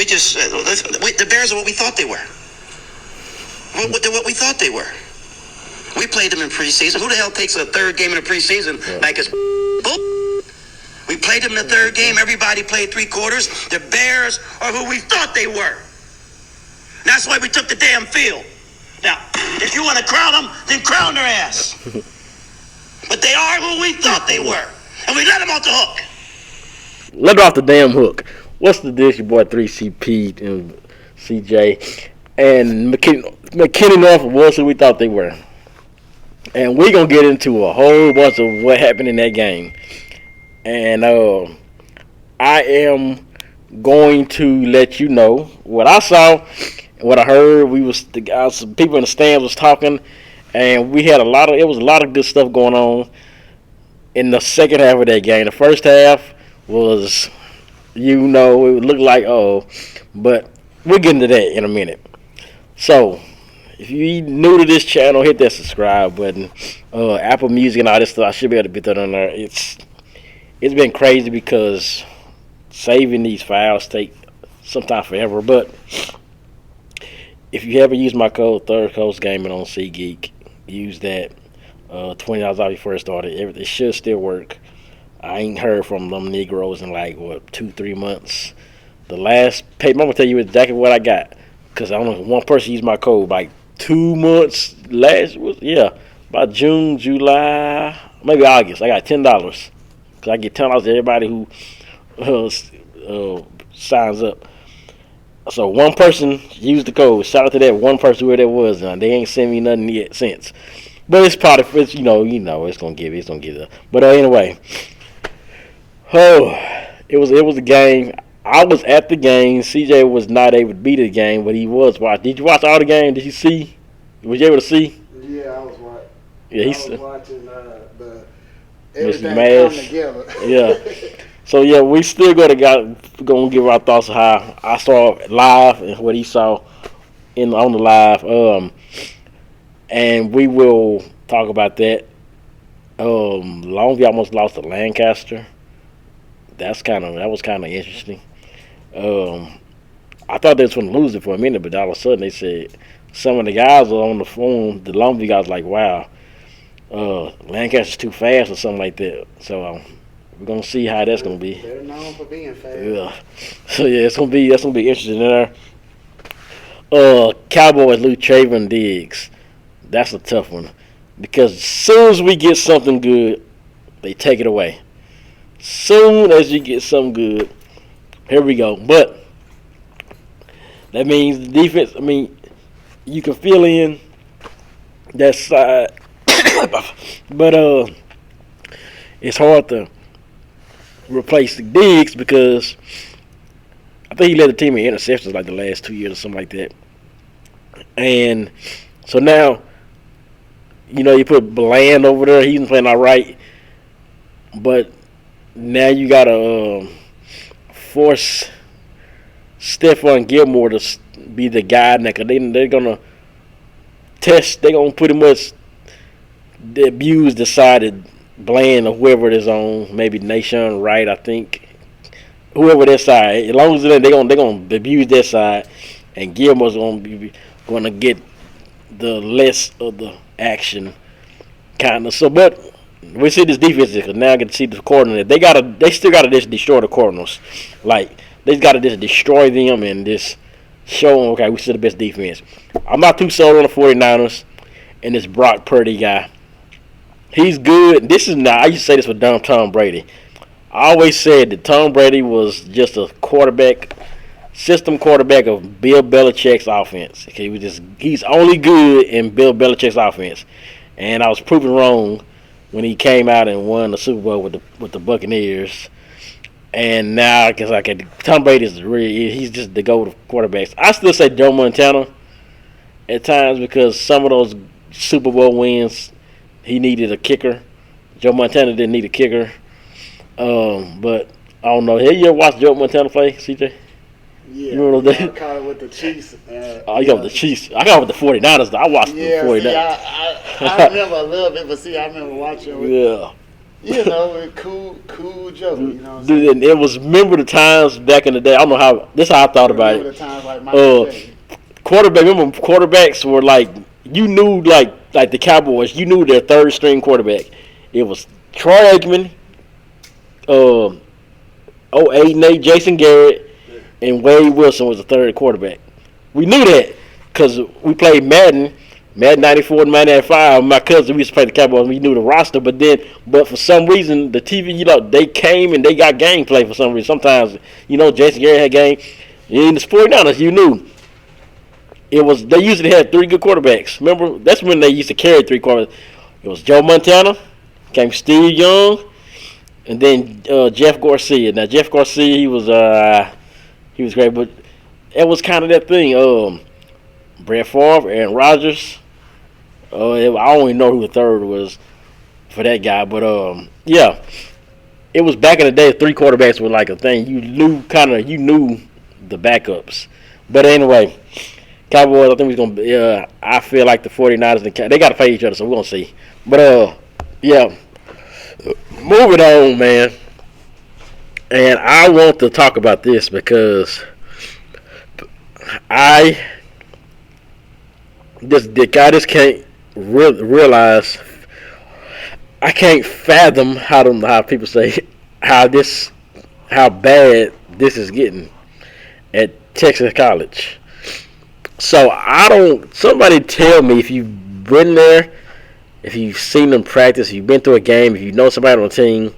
We just the Bears are what we thought they were. What we thought they were. We played them in preseason. Who the hell takes a third game in the preseason like it's bull? We played them in the third game. Everybody played 3 quarters. The Bears are who we thought they were. That's why we took the damn field. Now, if you want to crown them, then crown their ass. But they are who we thought they were. And we let them off the hook. Let her off the damn hook. What's the dish, your boy 3CP and CJ? And McKinney Norfolk was who we thought they were. And we're going to get into a whole bunch of what happened in that game. And I am going to let you know what I saw, what I heard. Some people in the stands was talking, and we had a lot of good stuff going on in the second half of that game. The first half was, it looked like, but we'll get into that in a minute. So, if you're new to this channel, hit that subscribe button. Apple Music and all this stuff, I should be able to put that on there. It's been crazy because saving these files take sometimes forever. But if you ever use my code Third Coast Gaming on SeatGeek, use that. $20 off your first starter. It should still work. I ain't heard from them Negroes in like 2-3 months. The last payment, I'm gonna tell you exactly what I got because I don't know, one person used my code like 2 months about June, July, maybe August. I got $10. I get $10 to everybody who signs up. So one person used the code. Shout out to that one person, whoever that was. They ain't sent me nothing yet since. But it's part of it's gonna give it. But anyway, it was a game. I was at the game. CJ was not able to be the game, but he was watching. Did you watch all the game? Did you see? Was you able to see? Yeah, I was watching. Yeah, I was watching the everything Mash. come together. Yeah. So yeah, we still gonna give our thoughts on how I saw it live and what he saw on the live. And we will talk about that. Longview almost lost to Lancaster. That was kind of interesting. I thought they was going to lose it for a minute, but all of a sudden they said some of the guys were on the phone. The Longview guys like, wow, Lancaster's too fast or something like that. So we're gonna see how that's gonna be. They're known for being fast. Yeah. So yeah, that's gonna be interesting there. Cowboys lose Trayvon Diggs. That's a tough one because as soon as we get something good, they take it away. Soon as you get something good, here we go. But that means the defense. I mean, you can fill in that side, but it's hard to replace the Diggs because I think he led the team in interceptions like the last 2 years or something like that. And so now, you put Bland over there. He's playing all right, but now you gotta force Stephon Gilmore to be the guy now, cause they're gonna test. They're gonna pretty much abuse the side that Bland or whoever it is on, maybe Nation Wright, I think, whoever that side. As long as they're gonna abuse that side, and Gilmore's gonna get the less of the action, kind of. So, but we see this defense because now I can see the Cardinals. They still gotta just destroy the Cardinals. Like they gotta just destroy them and just show them, okay, we still the best defense. I'm not too sold on the 49ers and this Brock Purdy guy. He's good. I used to say this with Tom Brady. I always said that Tom Brady was just a system quarterback of Bill Belichick's offense. He's only good in Bill Belichick's offense. And I was proven wrong when he came out and won the Super Bowl with the Buccaneers. And now, Tom Brady he's just the go to quarterbacks. I still say Joe Montana at times because some of those Super Bowl wins, he needed a kicker. Joe Montana didn't need a kicker. But I don't know. Have you ever watched Joe Montana play, CJ? Yeah, you remember that? I caught it with the Chiefs. You got with the Chiefs. I got with the 49ers. I watched the 49ers. I remember a little bit, but I remember watching. You know, a cool joke. You know what I'm Dude, saying? and it was, remember the times back in the day. I don't know how. This is how I thought about Remember it. the times like Michael Jackson. Remember quarterbacks were like, you knew, like the Cowboys. You knew their third string quarterback. It was Troy Aikman, 08 Nate, Jason Garrett, and Wade Wilson was the third quarterback. We knew that because we played Madden 94 and Madden 95. My cousin, we used to play the Cowboys. We knew the roster, but for some reason, the TV, they came and they got gameplay for some reason. Sometimes, Jason Garrett had game. In the 49ers, you knew. They usually had three good quarterbacks. Remember, that's when they used to carry three quarterbacks. It was Joe Montana, came Steve Young, and then Jeff Garcia. Now Jeff Garcia, he was great, but it was kind of that thing. Brett Favre, Aaron Rodgers. I don't even know who the third was for that guy, but yeah, it was back in the day. Three quarterbacks were like a thing. You knew the backups. But anyway, Cowboys. I think we're gonna. I feel like the 49ers and they got to play each other, so we're gonna see. But yeah, moving on, man. And I want to talk about this because I just can't realize. I can't fathom how people say how bad this is getting at Texas College. So somebody tell me if you've been there, if you've seen them practice, if you've been to a game, if you know somebody on the team,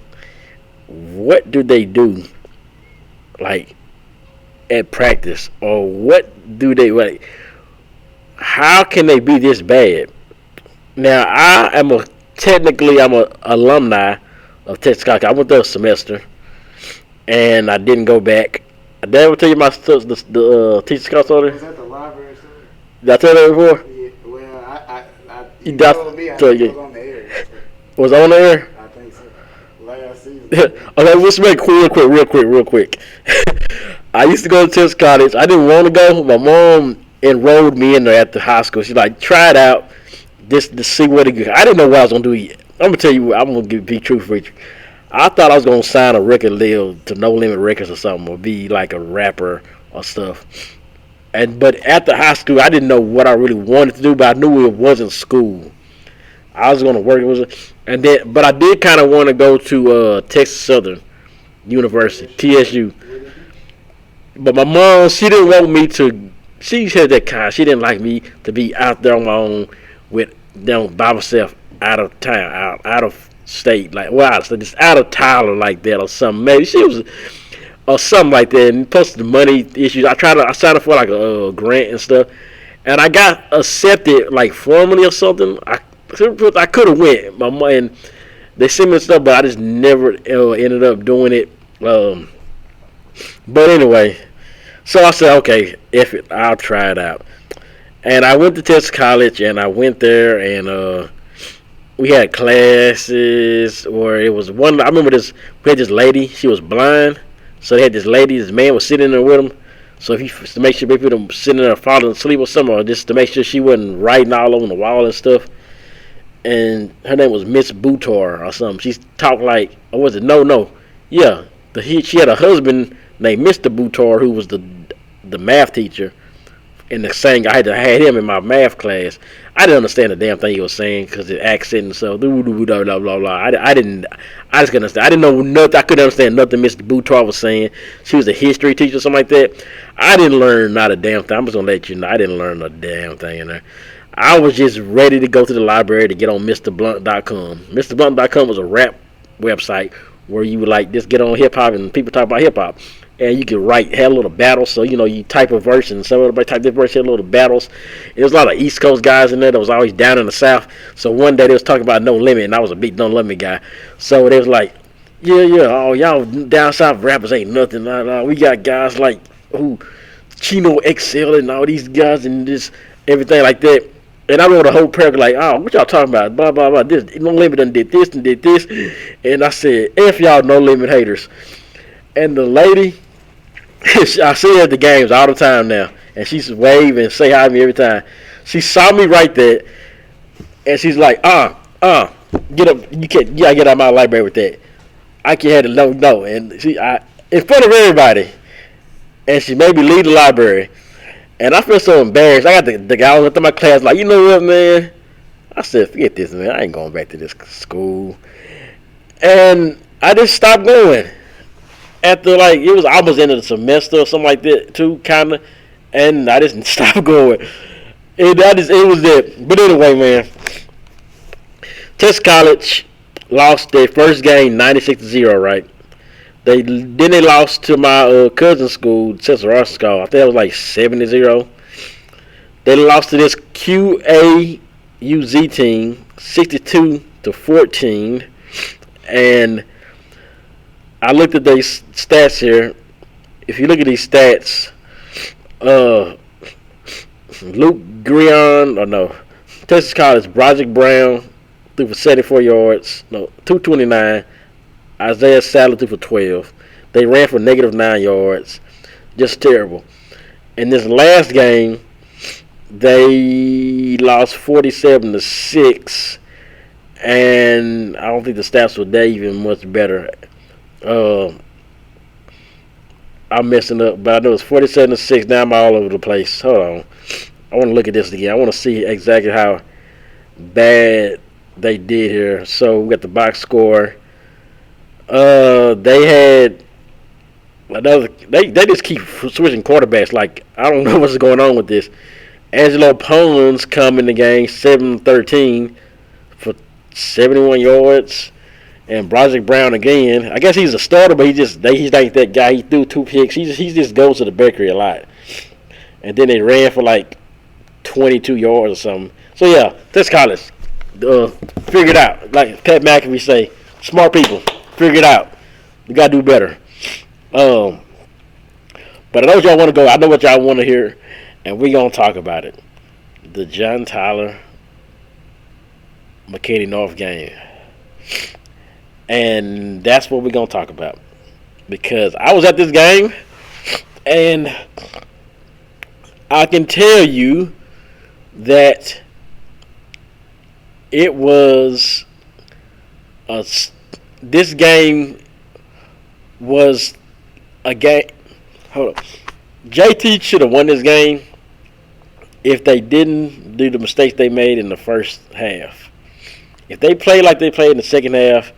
what do they do, like, at practice? Or what do they, like, how can they be this bad? Now, I'm an alumni of Texas College. I went there a semester, and I didn't go back. Did I ever tell you my the teacher's college story? Was that the library story? Did I tell that before? Yeah, well, you That's- told me I so, think yeah. it was on the air. Was I on there? I think so. Last season. Okay, let's make real quick. I used to go to Texas College. I didn't want to go. My mom enrolled me in there at the high school. She's like, try it out, just to see what it goes. I didn't know what I was gonna do yet. I'm gonna tell you what. I'm gonna be truthful with you. I thought I was gonna sign a record deal to No Limit Records or something, or be like a rapper or stuff. But at the high school, I didn't know what I really wanted to do, but I knew it wasn't school. I was gonna work. But I did kind of want to go to Texas Southern University, TSU. But my mom, she didn't want me to. She said that kind. She didn't like me to be out there on my own with them by myself, out of town, out of state, like out of state, just out of Tyler like that or something. Maybe she was or something like that. And plus the money issues, I signed up for like a grant and stuff, and I got accepted like formally or something. I could have went. My mom, and they sent me stuff, but I just never ended up doing it. But anyway, so I said, okay, if it, I'll try it out. And I went to Texas College, and I went there, and we had classes where it was one. I remember this. We had this lady. She was blind, so they had this lady. This man was sitting there with him. So to make sure people were sitting there falling asleep or something, or just to make sure she wasn't writing all over the wall and stuff. And her name was Miss Boutar or something. She talked like, or was it? No. Yeah, she had a husband named Mr. Boutar, who was the math teacher. And the same guy, I had him in my math class. I didn't understand the damn thing he was saying because the accent and stuff. Blah blah blah blah. I just couldn't understand. I didn't know nothing. I couldn't understand nothing Mr. Boutar was saying. She was a history teacher or something like that. I didn't learn not a damn thing. I'm just gonna let you know. I didn't learn a damn thing in there. I was just ready to go to the library to get on MrBlunt.com. MrBlunt.com was a rap website where you would like just get on hip hop and people talk about hip hop. And you could had a little battles, so you type a verse and somebody type this verse, had little battles. And there was a lot of East Coast guys in there that was always down in the South. So one day they was talking about No Limit, and I was a big No Limit guy. So they was like, yeah, oh y'all down south rappers ain't nothing. We got guys like Chino XL and all these guys and this everything like that. And I wrote a whole paragraph like, oh, what y'all talking about? Blah blah blah. This No Limit done did this and did this, and I said, F y'all No Limit haters. And the lady. I see her at the games all the time now, and she's wave and say hi to me every time. She saw me right there, and she's like, get up. You can't. You gotta get out of my library with that. I can't have it. No. And in front of everybody, and she made me leave the library. And I feel so embarrassed. I got the guy went to my class like, you know what, man? I said, forget this, man. I ain't going back to this school. And I just stopped going. After like it was almost end of the semester or something like that too, kinda. And I just stopped going. It was it. But anyway, man. Texas College lost their first game 96-0, right? They lost to my cousin's school, Texas Arkansas. I think it was like 70-0. They lost to this QAUZ team 62-14, and I looked at these stats here. If you look at these stats, Luke Grion, or no, Texas College, Broderick Brown threw for 74 yards, 229. Isaiah Sadler threw for 12. They ran for -9 yards. Just terrible. In this last game, they lost 47-6, and I don't think the stats were that even much better. I'm messing up, but I know it's 47-6. Now I'm all over the place. Hold on. I want to look at this again. I want to see exactly how bad they did here. So we got the box score. They had another. They just keep switching quarterbacks. Like I don't know what's going on with this. Angelo Pollins come in the game 7-13 for 71 yards, and Broderick Brown again. I guess he's a starter, but he's not that guy. He threw 2 picks. He just goes to the bakery a lot, and then they ran for like 22 yards or something. So yeah, Texas College, figure it out. Like Pat McAfee say, smart people. Figure it out. We gotta do better. But I know what y'all want to go. I know what y'all want to hear, and we gonna talk about it. The John Tyler McKinney North game, and that's what we're gonna talk about because I was at this game, and I can tell you that it was this game was a game. Hold on. JT should have won this game if they didn't do the mistakes they made in the first half. If they play like they played in the second half,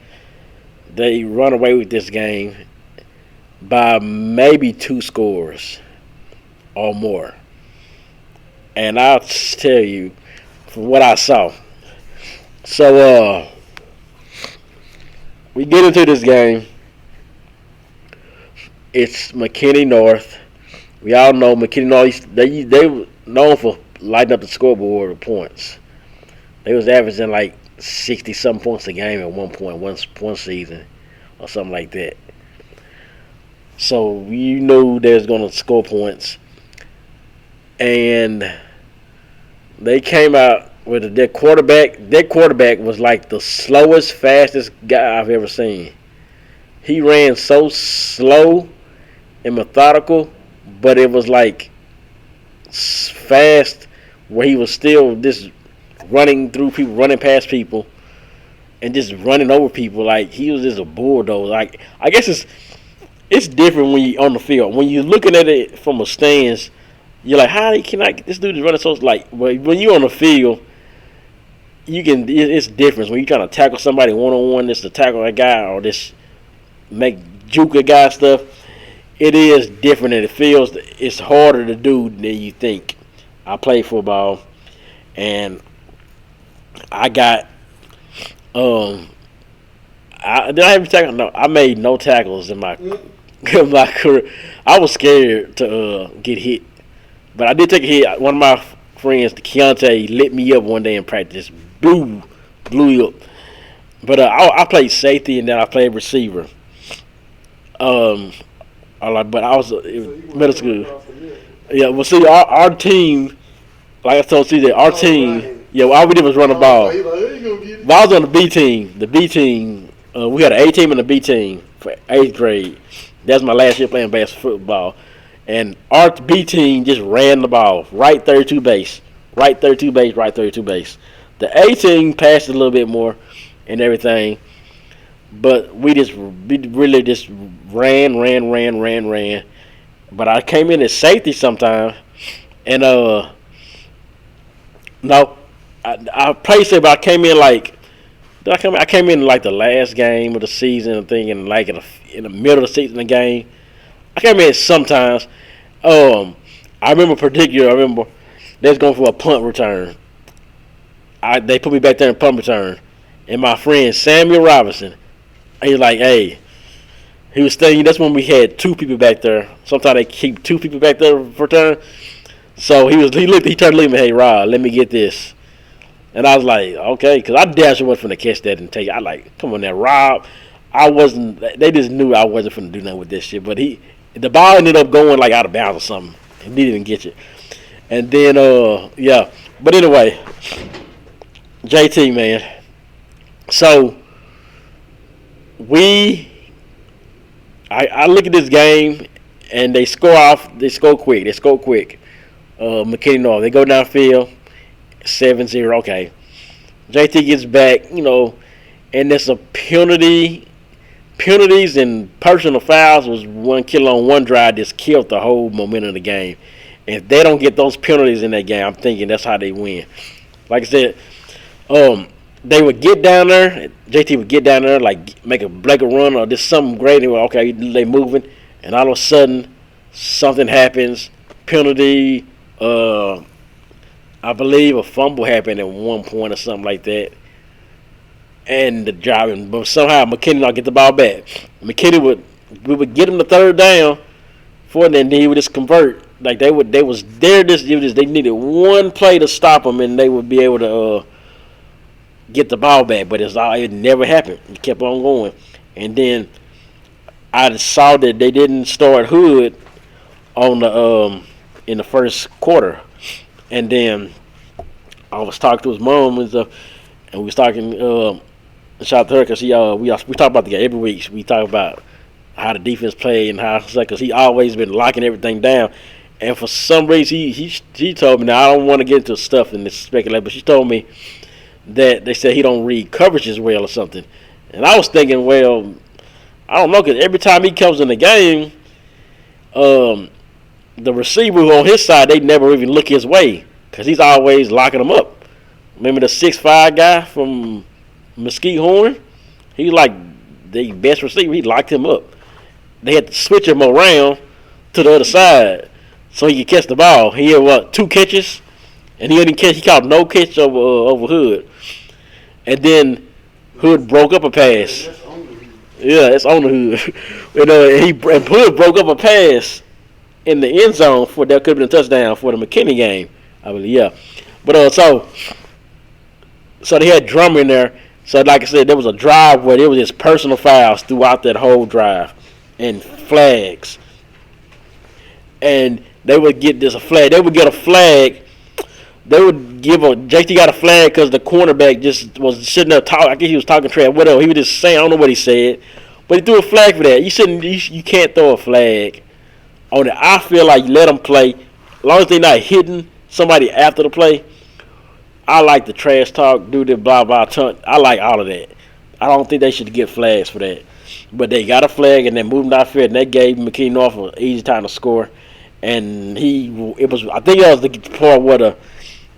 they run away with this game by maybe 2 scores or more. And I'll tell you from what I saw. So, we get into this game. It's McKinney North. We all know McKinney North. They were known for lighting up the scoreboard with points. They was averaging like 60-something points a game at one point, one season, or something like that. So you knew they was going to score points, and they came out with their quarterback. Their quarterback was like the slowest, fastest guy I've ever seen. He ran so slow and methodical, but it was like fast where he was still just running through people, running past people, and just running over people. Like he was just a bulldozer. Like I guess it's different when you're on the field. When you're looking at it from a stands, you're like, how can I get this dude is running so like? When you're on the field, you can. It's different when you're trying to tackle somebody one-on-one. Just to tackle a guy or just make juke a guy stuff. It is different, and it feels it's harder to do than you think. I play football, and I got I made no tackles in my career. I was scared to get hit, but I did take a hit. One of my friends, Keontae, lit me up one day in practice. Blew me up. But I played safety and then I played receiver. But I was middle school. Yeah, well, see, our team, like I told CJ, our team, all we did was run the ball. But I was on the B team. The B team, we had an A team and a B team for 8th grade. That's my last year playing basketball. And our B team just ran the ball. Right 32 base. Right 32 base, right 32 base. The A team passed it a little bit more. and everything. But we really just ran. But I came in as safety sometimes, and no, I played safe, but I came in like. I came in like the last game of the season, I think, and like in the middle of the season, the game. I came in sometimes. I remember they was going for a punt return. They put me back there in punt return, and my friend Samuel Robinson, he was like, hey, he was saying that's when we had two people back there. Sometimes they keep two people back there for return. So he turned to me, hey Rob, let me get this. And I was like, okay, because I damn sure wasn't finna catch that and take it. I like, come on now, Rob. I wasn't. They just knew I wasn't finna do nothing with this shit. But the ball ended up going like out of bounds or something. He didn't even get it. And then, yeah. But anyway, JT, man. So I look at this game and they score off. They score quick. McKinney North. They go downfield. 7-0. Okay. JT gets back, and there's a penalties and personal fouls was one kill on one drive just killed the whole momentum of the game. And if they don't get those penalties in that game, I'm thinking that's how they win. Like I said, they would get down there, JT would get down there, like make a run or just something great. And okay, they moving, and all of a sudden something happens, penalty, I believe a fumble happened at one point or something like that. And the driving, but somehow McKinney not get the ball back. We would get him the third down for it, and then he would just convert. Like they needed one play to stop him, and they would be able to get the ball back. But it never happened. It kept on going, and then I saw that they didn't start Hood on the in the first quarter. And then I was talking to his mom and stuff, and we was talking. Shout out to her because we talk about the game every week. We talk about how the defense played and how because he always been locking everything down. And for some reason, he told me. Now I don't want to get into stuff and speculate, but she told me that they said he don't read coverages well or something. And I was thinking, well, I don't know, because every time he comes in the game, the receiver on his side, they never even look his way because he's always locking them up. Remember the 6'5" guy from Mesquite Horn? He's like the best receiver. He locked him up. They had to switch him around to the other side so he could catch the ball. He had 2 catches, and he didn't catch. He caught no catch over Hood, and then Hood broke up a pass. Yeah, it's on the Hood. And Hood broke up a pass in the end zone for that could have been a touchdown for the McKinney game, I believe. Yeah, but so they had Drum in there. So like I said, there was a drive where there was just personal fouls throughout that whole drive and flags, and they would get a flag. They would get a flag. They would give JT got a flag because the cornerback just was sitting there talking. I guess he was talking trash. Whatever he was just saying, I don't know what he said, but he threw a flag for that. You can't throw a flag on it. I feel like you let them play. As long as they're not hitting somebody after the play. I like the trash talk, do the blah, blah, tunt. I like all of that. I don't think they should get flags for that. But they got a flag and they moved out there and they gave McKinney North an easy time to score. And I think that was the part where the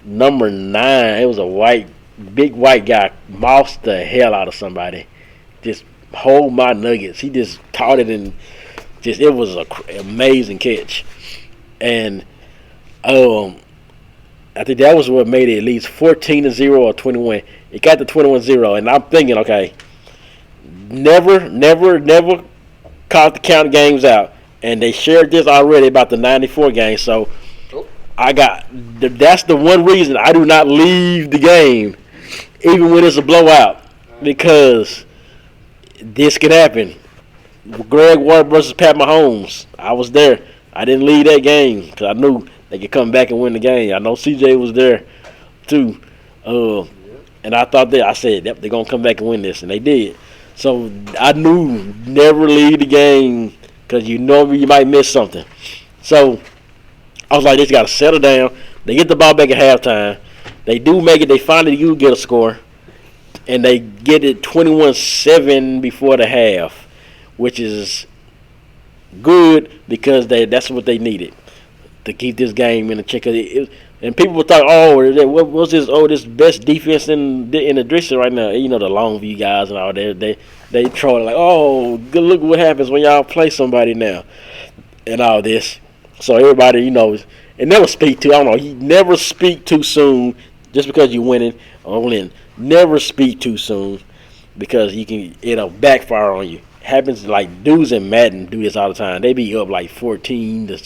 number 9, it was a big white guy, moused the hell out of somebody. Just hold my nuggets. He just caught it and it was an amazing catch. And I think that was what made it at least 14-0 or 21. It got to 21-0, and I'm thinking, okay, never caught the count games out. And they shared this already about the 94 game, so that's the one reason I do not leave the game, even when it's a blowout, because this could happen. Greg Ward versus Pat Mahomes, I was there. I didn't leave that game because I knew they could come back and win the game. I know CJ was there too, and I said, yep, they're gonna come back and win this, and they did. So I knew never leave the game because you might miss something. So I was like, they just gotta settle down. They get the ball back at halftime. They do make it. They finally do get a score, and they get it 21-7 before the half, which is good because that's what they needed to keep this game in the check. And people will talk, oh, what's this? Oh, this best defense in the district right now. You know, the Longview guys and all that. They troll like, oh, good, look what happens when y'all play somebody now, and all this. So everybody, and never speak too. I don't know. You never speak too soon just because you're winning or winning. Never speak too soon because it'll backfire on you. Happens like dudes in Madden do this all the time. They be up like 14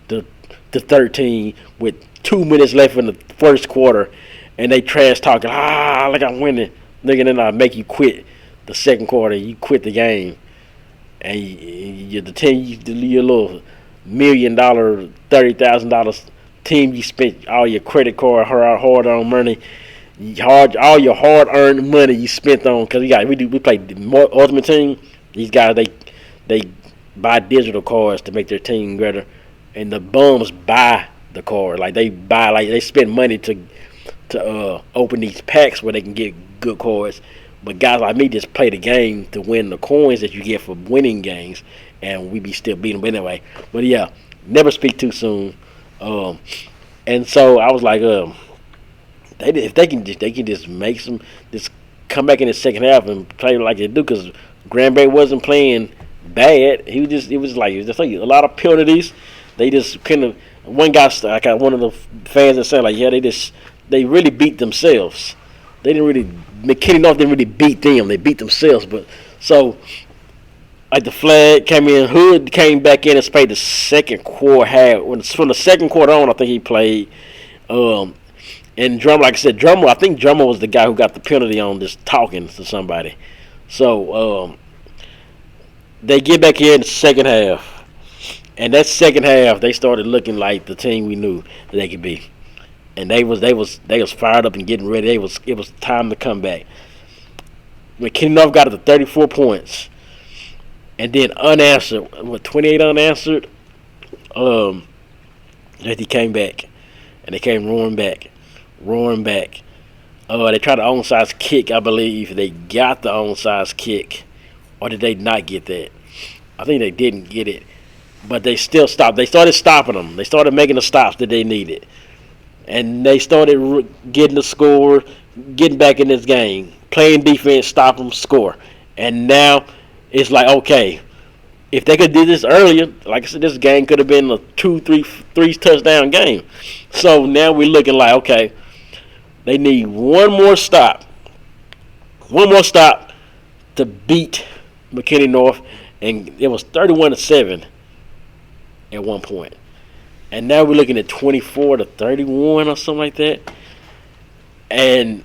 to 13 with 2 minutes left in the first quarter, and they trash talking. Like I'm winning. Nigga, then I make you quit the second quarter. You quit the game, and your little $1 million, $30,000 team you spent all your credit card, hard-earned money, all your hard-earned money you spent on. Because we play the Ultimate Team. These guys they buy digital cards to make their team better, and the bums buy the card. Like they spend money to open these packs where they can get good cards. But guys like me just play the game to win the coins that you get for winning games, and we be still beating them. But anyway, yeah, never speak too soon. And so I was like, if they can just make just come back in the second half and play like they do, because Grand Bay wasn't playing bad. It was like a lot of penalties. They just kind of, one guy, like one of the fans that said like, yeah, they really beat themselves. They didn't really, McKinney North didn't really beat them. They beat themselves. But so, like the flag came in, Hood came back in and played the second quarter half. From the second quarter on, I think he played. And Drummer, like I said, I think Drummer was the guy who got the penalty on just talking to somebody. So they get back here in the second half, and that second half they started looking like the team we knew that they could be, and they was fired up and getting ready. It was time to come back. McKinney North got it to 34 points, and then unanswered, 28 unanswered. That he came back, and they came roaring back. They tried the onside kick, I believe. They got the onside kick. Or did they not get that? I think they didn't get it. But they still stopped. They started stopping them. They started making the stops that they needed. And they started getting the score, getting back in this game. Playing defense, stop them, score. And now it's like, okay, if they could do this earlier, like I said, this game could have been a 3 touchdown game. So now we're looking like, okay, they need one more stop to beat McKinney North, and it was 31-7 at one point. And now we're looking at 24-31 or something like that. And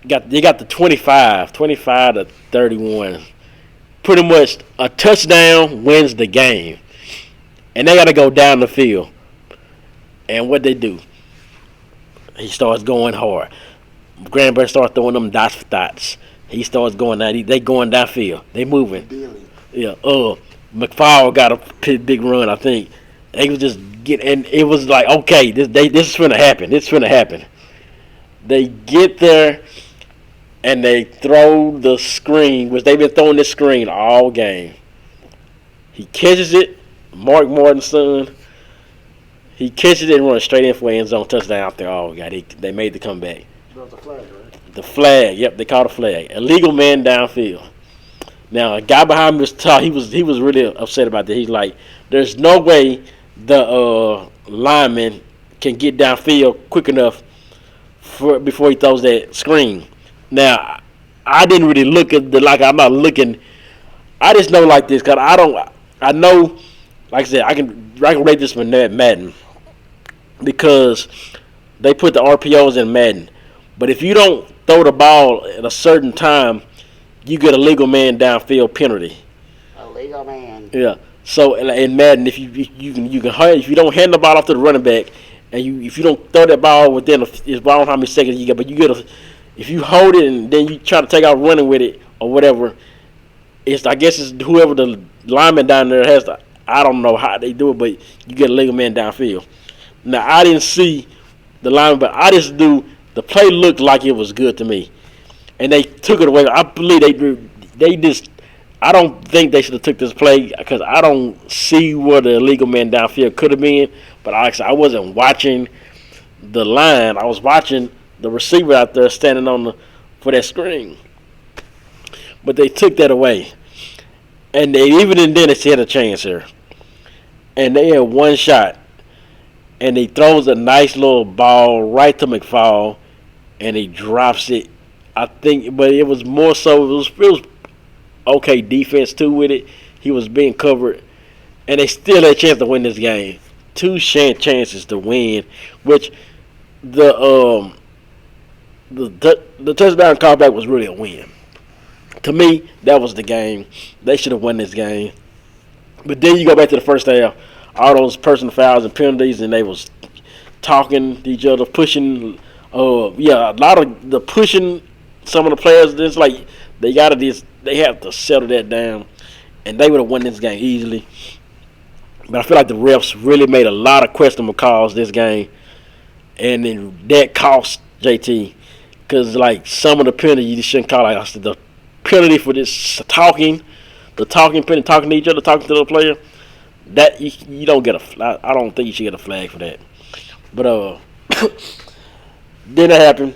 they got the 25-31. Pretty much a touchdown wins the game. And they got to go down the field. And what they do? He starts going hard. Granbury starts throwing them dots for dots. He starts going down. They going downfield. They moving. Billy. Yeah. McFarland got a pretty big run, I think. They was just and it was like, okay, this is finna happen. This is finna happen. They get there and they throw the screen, which they've been throwing this screen all game. He catches it, Mark Martin's son. He catches it and runs straight in for end zone touchdown out there. Oh God, they made the comeback. That was a flag, right? The flag, yep, they called a flag. Illegal man downfield. Now a guy behind me was tall. He was really upset about that. He's like, there's no way the lineman can get downfield quick enough before he throws that screen. Now I didn't really look at I'm not looking. I just know like this because I know, like I said, I can rate this one at Madden because they put the RPOs in Madden. But if you don't throw the ball at a certain time, you get a legal man downfield penalty. A legal man. Yeah. So in Madden, if you don't hand the ball off to the running back, and if you don't throw that ball within it's I don't know how many seconds you get, but you get if you hold it and then you try to take out running with it or whatever, I guess it's whoever the lineman down there has to. I don't know how they do it, but you get a legal man downfield. Now I didn't see the lineman, but I just knew the play looked like it was good to me. and they took it away. I believe they just. I don't think they should have took this play because I don't see where the illegal man downfield could have been. But I wasn't watching the line. I was watching the receiver out there standing for that screen. But they took that away, and even then they still had a chance here. And they had one shot, and he throws a nice little ball right to McFall, and he drops it. I think, but it was more so it was okay defense too with it. He was being covered, and they still had a chance to win this game. Two chances to win, which the touchdown callback was really a win. To me, that was the game. They should have won this game. But then you go back to the first half, all those personal fouls and penalties, and they was talking to each other, pushing. A lot of the pushing. Some of the players, it's like they have to settle that down, and they would have won this game easily. But I feel like the refs really made a lot of questionable calls this game, and then that cost JT because like some of the penalties you shouldn't call. Like I said, the penalty for this talking penalty, talking to each other, talking to the player, that you don't get a. I don't think you should get a flag for that. But then it happened.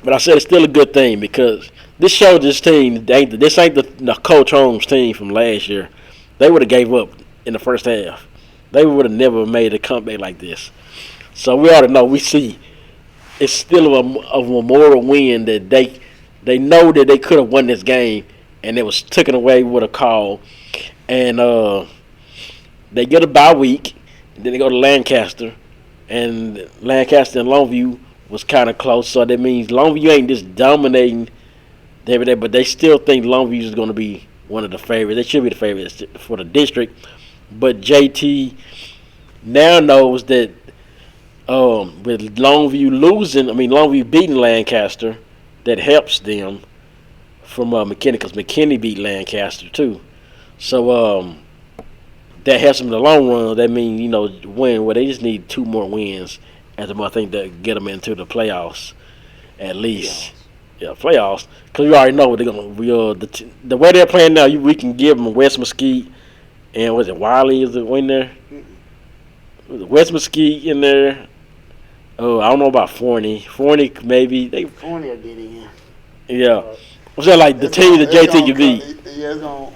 But I said it's still a good thing because this showed this team. This ain't the Coach Holmes team from last year. They would have gave up in the first half. They would have never made a comeback like this. So we already know. We see it's still a moral win that they know that they could have won this game, and it was taken away with a call. And they get a bye week. Then they go to Lancaster, and Lancaster and Longview was kind of close. So that means Longview ain't just dominating every day, but they still think Longview is going to be one of the favorites. They should be the favorites for the district. But JT now knows that with Longview beating Lancaster, that helps them from McKinney because McKinney beat Lancaster too. So that helps them in the long run. That means, win. Well, they just need 2 more wins at the month. I think that get them into the playoffs at least. Yeah, playoffs. Because we already know what they're going to the way they're playing now, we can give them West Mesquite and was it Wiley is it in there? West Mesquite in there. Oh, I don't know about Forney. Forney maybe. Forney will get in. Yeah. Was that like the team that JT can beat? Yeah, it's going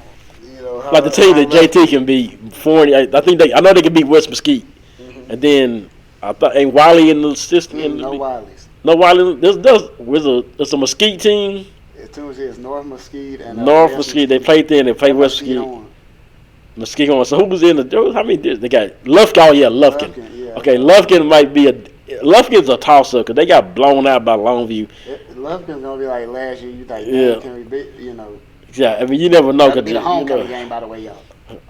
like the team that JT can beat. Forney. I know they can beat West Mesquite. Mm-hmm. And then I thought ain't Wiley in the system. No Wileys. No Wiley. There's a Mesquite team. It's North Mesquite and North Mesquite. They played there and they played West Mesquite. Mesquite on. So who was in the? How many? They got Lufkin. Oh yeah, Lufkin. Yeah. Okay, Lufkin might be Lufkin's a toss-up because they got blown out by Longview. Lufkin's gonna be like last year. You think, can we beat? Yeah, I mean you never know. That'll be the homecoming game, by the way, y'all.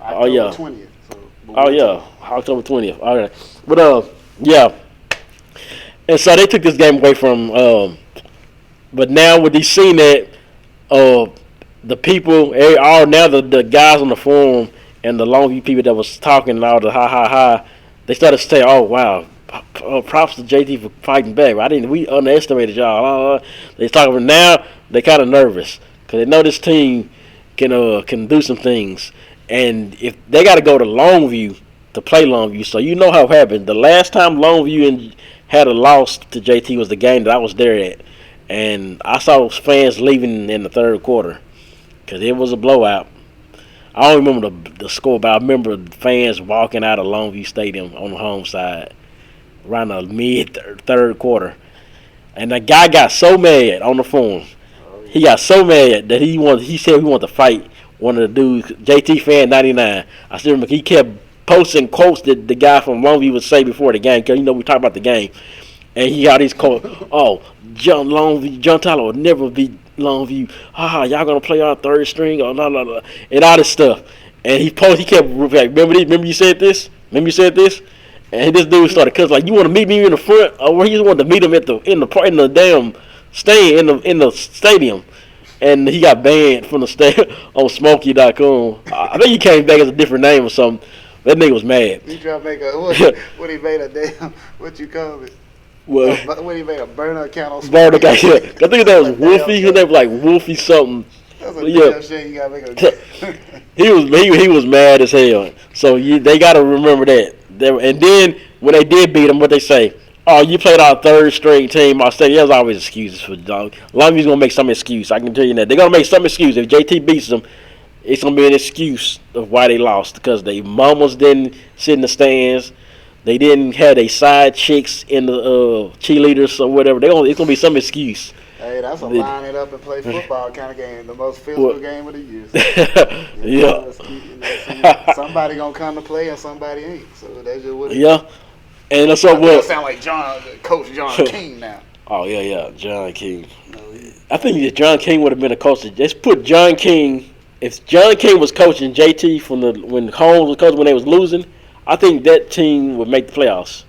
October 20th. So, October 20th. All right, but yeah. And so they took this game away from. But now with these seeing that, the people, all now the guys on the forum and the Longview people that was talking and all the ha, they started to say, "Oh wow, props to JT for fighting back. We underestimated y'all." They talking now. They kind of nervous because they know this team can do some things, and if they got to go to Longview to play Longview, so you know how it happened. The last time Longview had a loss to JT was the game that I was there at, and I saw fans leaving in the third quarter because it was a blowout. I don't remember the score, but I remember fans walking out of Longview Stadium on the home side around the mid-third quarter. And the guy got so mad on the phone. He got so mad that he said he wanted to fight one of the dudes, JT Fan 99. I still remember he kept posting quotes that the guy from Longview would say before the game, because we talk about the game. And he got these quotes, John Tyler will never beat Longview. Y'all gonna play our third string or blah blah blah, and all this stuff. And he kept like, remember you said this? And this dude started cussing like, you want to meet me in the front, or he just wanted to meet him in the damn stand in the stadium. And he got banned from the stand on Smokey.com. I think he came back as a different name or something. That nigga was mad. He tried to make what he made a damn, what you call it? Well, But when he made a burner account on Barter guy, Sporting. yeah. I think that was Wolfie. His name was like Wolfie something. That's a But yeah. damn shame you gotta make a He was mad as hell. So they got to remember that. And then when they did beat him, what they say? Oh, you played our third straight team. I said there's always excuses for the dog. As long as he's gonna make some excuse, I can tell you that they're gonna make some excuse. If JT beats them, it's gonna be an excuse of why they lost because they mamas didn't sit in the stands. They didn't have their side chicks in the cheerleaders or whatever. It's gonna be some excuse. Hey, that's a line it up and play football kind of game. The most physical game of the year. Yeah. Somebody gonna come to play and somebody ain't. So that's just what it is. Yeah. And so what? Sound like Coach John King now. Oh yeah, John King. I think that John King would have been a coach. Let's put John King. If John King was coaching JT when Holmes was coaching when they was losing, I think that team would make the playoffs.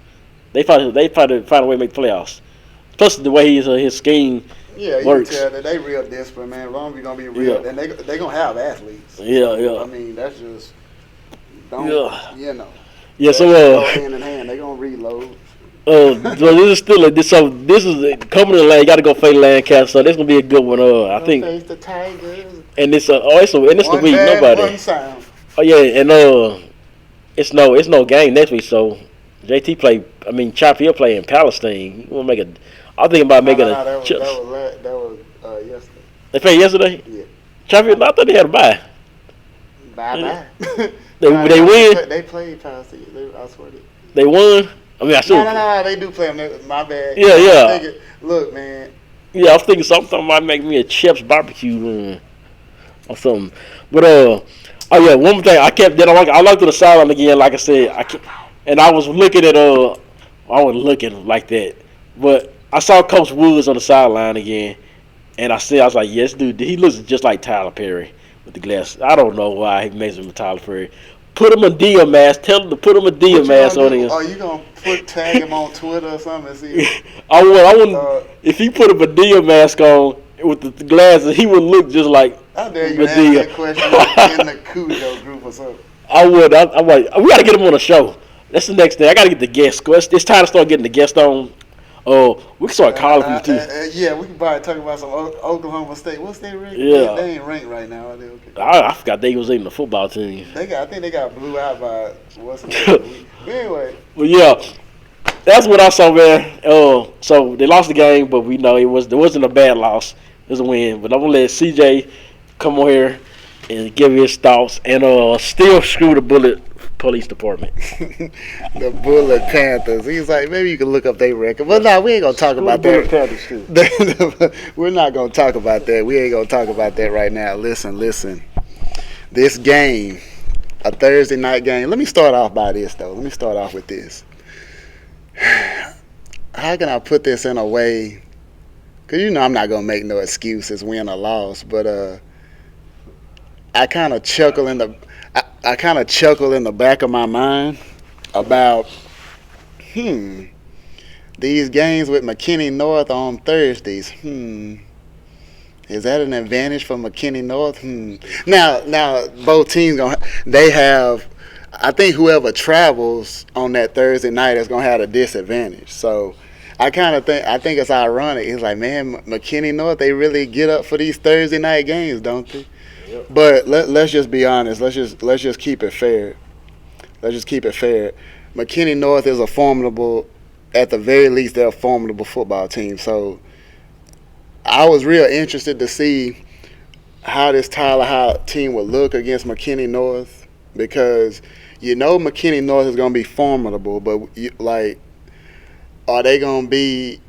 They find a way to make the playoffs. Plus the way his scheme works. You can tell that they real desperate, man. Romney's gonna be real, and they gonna have athletes. Yeah. I mean, that's just Yeah, so go hand in hand. They gonna reload. so this is coming to land. Got to go face Lancaster. So this gonna be a good one. I think. Face the Tigers. And it's the week. Nobody. One sound. Oh yeah, and it's no game next week. So JT play. I mean, Choppy will play in Palestine. You want to make a? I'm thinking about making That was yesterday. They played yesterday. Yeah. Choppy, I thought they had a bye. Bye. They win. They played Palestine. I swear to. They won. I mean, I should. No, they do play them. My bad. Yeah. Look, man. Yeah, I was thinking something might make me a Chips barbecue or something. But one more thing. I looked to the sideline again. Like I said, and I was looking at I wasn't looking like that, but I saw Coach Woods on the sideline again, and I was like, yes, dude, he looks just like Tyler Perry with the glasses. I don't know why he makes him with Tyler Perry. Put him a Dia mask. Tell him to put him a Dia mask on him. Are you gonna tag him on Twitter or something? And see? I wouldn't. If he put a Medea mask on with the glasses, he would look just like How dare you Medea. ask that question in the Cujo group or something? I would. I'm like, we gotta get him on the show. That's the next thing. I gotta get the guest. It's time to start getting the guest on. We can start calling him too. Yeah, we can probably talk about some Oklahoma State. What's their rank? Yeah. They ain't ranked right now. Are they okay? I forgot they was in the football team. I think they got blew out by what's the name? But anyway. Well, yeah, that's what I saw, man. So they lost the game, but we know there wasn't a bad loss. It was a win. But I'm gonna let CJ come on here and give his thoughts and still screw the Bullet Police Department. The Bullet Panthers. He's like, maybe you can look up their record. Well, no, we ain't gonna talk about that. Panthers too. We're not gonna talk about that. We ain't gonna talk about that right now. Listen. This game, a Thursday night game. Let me start off by this though. Let me start off with this. How can I put this in a way? Cause I'm not gonna make no excuses, win or loss, but I kind of chuckle in the back of my mind about these games with McKinney North on Thursdays. Is that an advantage for McKinney North? Now both teams they have. I think whoever travels on that Thursday night is gonna have a disadvantage. So I think it's ironic. It's like, man, McKinney North, they really get up for these Thursday night games, don't they? Yep. But let's just be honest. Let's just keep it fair. McKinney North is at the very least, they're a formidable football team. So I was real interested to see how this Tyler High team would look against McKinney North, because McKinney North is going to be formidable, but are they going to be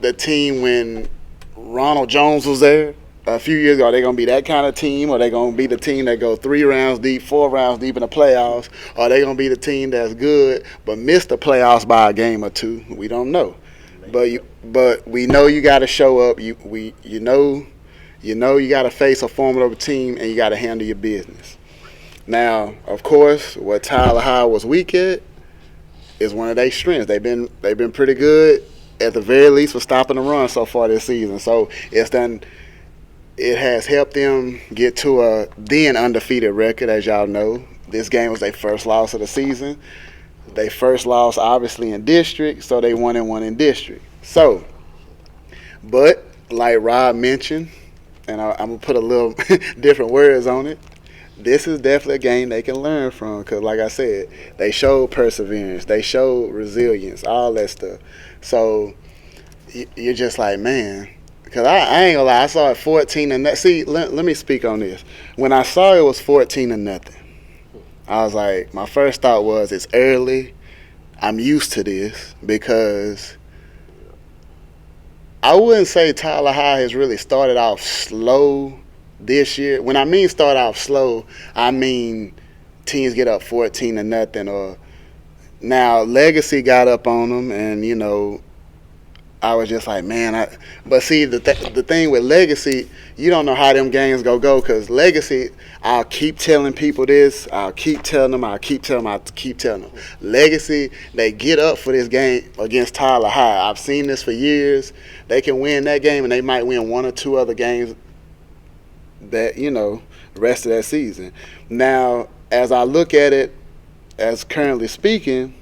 the team when Ronald Jones was there a few years ago? Are they going to be that kind of team? Or are they going to be the team that go 3 rounds deep, 4 rounds deep in the playoffs? Or are they going to be the team that's good but missed the playoffs by a game or two? We don't know. But we know you got to show up. You got to face a formidable team, and you got to handle your business. Now, of course, what Tyler High was weak at is one of their strengths. They've been pretty good at the very least for stopping the run so far this season. So it has helped them get to a then undefeated record, as y'all know. This game was their first loss of the season. They first lost obviously in district, so they 1-1 in district. So, but like Rob mentioned, and I'm gonna put a little different words on it. This is definitely a game they can learn from because, like I said, they showed perseverance, they showed resilience, all that stuff. So you're just like, man, because I ain't gonna lie, I saw it 14 and that. See, let me speak on this. When I saw it was 14 and nothing, I was like, my first thought was it's early. I'm used to this because I wouldn't say Tyler High has really started off slow this year. When I mean start off slow, I mean teams get up 14 to nothing. Or now Legacy got up on them, and I was just like, man. But see, the thing with Legacy, you don't know how them games go because Legacy, I'll keep telling people this. I'll keep telling them. Legacy, they get up for this game against Tyler High. I've seen this for years. They can win that game, and they might win one or two other games that, the rest of that season. Now, as I look at it, as currently speaking,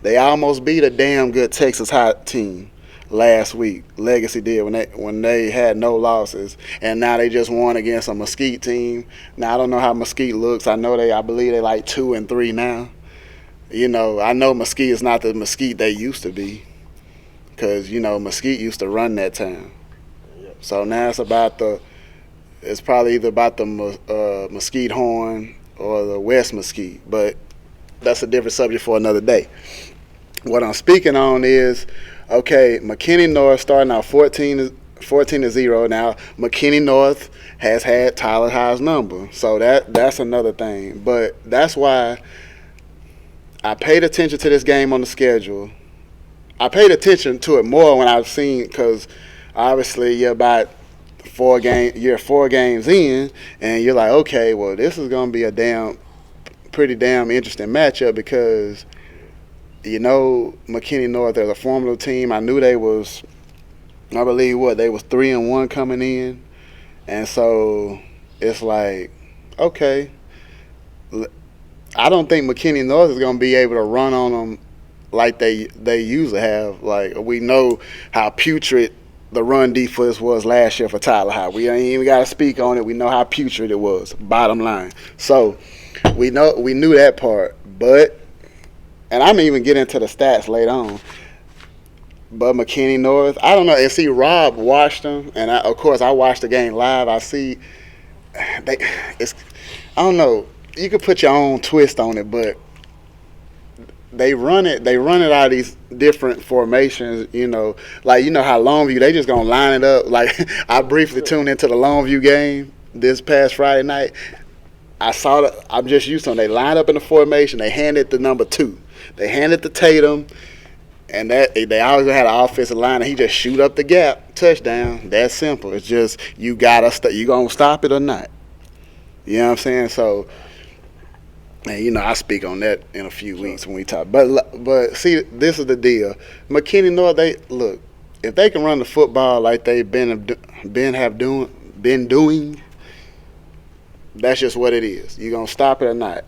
they almost beat a damn good Texas High team last week. Legacy did when they had no losses, and now they just won against a Mesquite team. Now I don't know how Mesquite looks. I believe they like 2-3 now. I know Mesquite is not the Mesquite they used to be, because Mesquite used to run that town. So now it's probably either about the Mesquite Horn or the West Mesquite, but that's a different subject for another day. What I'm speaking on is, okay, McKinney North starting out 14-0. Now McKinney North has had Tyler High's number, so that's another thing. But that's why I paid attention to this game on the schedule. I paid attention to it more when I've seen, because obviously you're about 4 games in, and you're like, okay, well, this is gonna be a pretty damn interesting matchup because McKinney North, they're a formidable team. I knew they was 3-1 coming in, and so it's like, okay, I don't think McKinney North is gonna be able to run on them like they usually have. Like, we know how putrid the run defense was last year for Tyler High. We ain't even got to speak on it. We know how putrid it was, bottom line. So we knew that part. But, and I'm even getting into the stats later on, but McKinney North, I don't know. And see, Rob watched them, and of course I watched the game live. I see I don't know. You could put your own twist on it, but they run it out of these different formations, like how Longview, they just gonna line it up. Like, I briefly tuned into the Longview game this past Friday night. I'm just used to them. They line up in the formation, they hand it to number 2. They hand it to Tatum, and that they always had an offensive line, and he just shoot up the gap, touchdown. That's simple. It's just you gonna stop it or not. You know what I'm saying? So, and I speak on that in a few weeks when we talk. But see, this is the deal. McKinney North, if they can run the football like they've been doing, that's just what it is. You gonna stop it or not?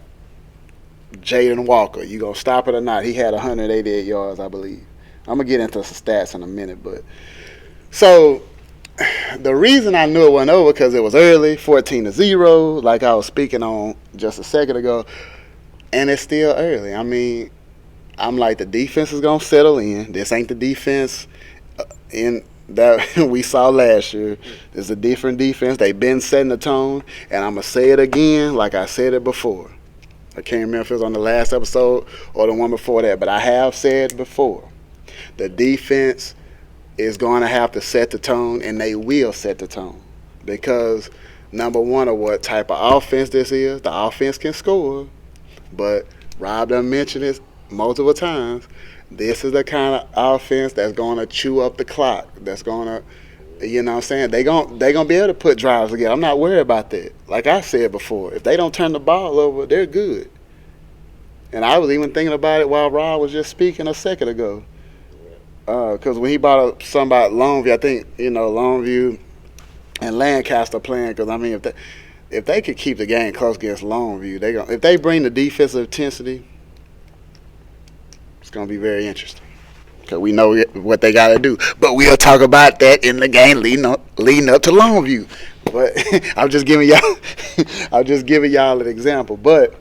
Jaden Walker, you gonna stop it or not? He had 188 yards, I believe. I'm gonna get into some stats in a minute, but so the reason I knew it went over because it was early, 14-0, like I was speaking on just a second ago, and it's still early. I mean, I'm like, the defense is gonna settle in. This ain't the defense in that we saw last year. It's a different defense. They've been setting the tone, and I'm gonna say it again, like I said it before. I can't remember if it was on the last episode or the one before that, but I have said before, the defense is going to have to set the tone, and they will set the tone. Because, number one, of what type of offense this is, the offense can score. But Rob done mentioned this multiple times. This is the kind of offense that's going to chew up the clock. That's going to, you know what I'm saying? They're going to be able to put drives together. I'm not worried about that. Like I said before, if they don't turn the ball over, they're good. And I was even thinking about it while Rob was just speaking a second ago. Because when he brought up something about Longview, I think, Longview and Lancaster playing. Because, I mean, if they could keep the game close against Longview, if they bring the defensive intensity, It's going to be very interesting. Because we know what they got to do. But we'll talk about that in the game leading up to Longview. But I'm just giving y'all an example. But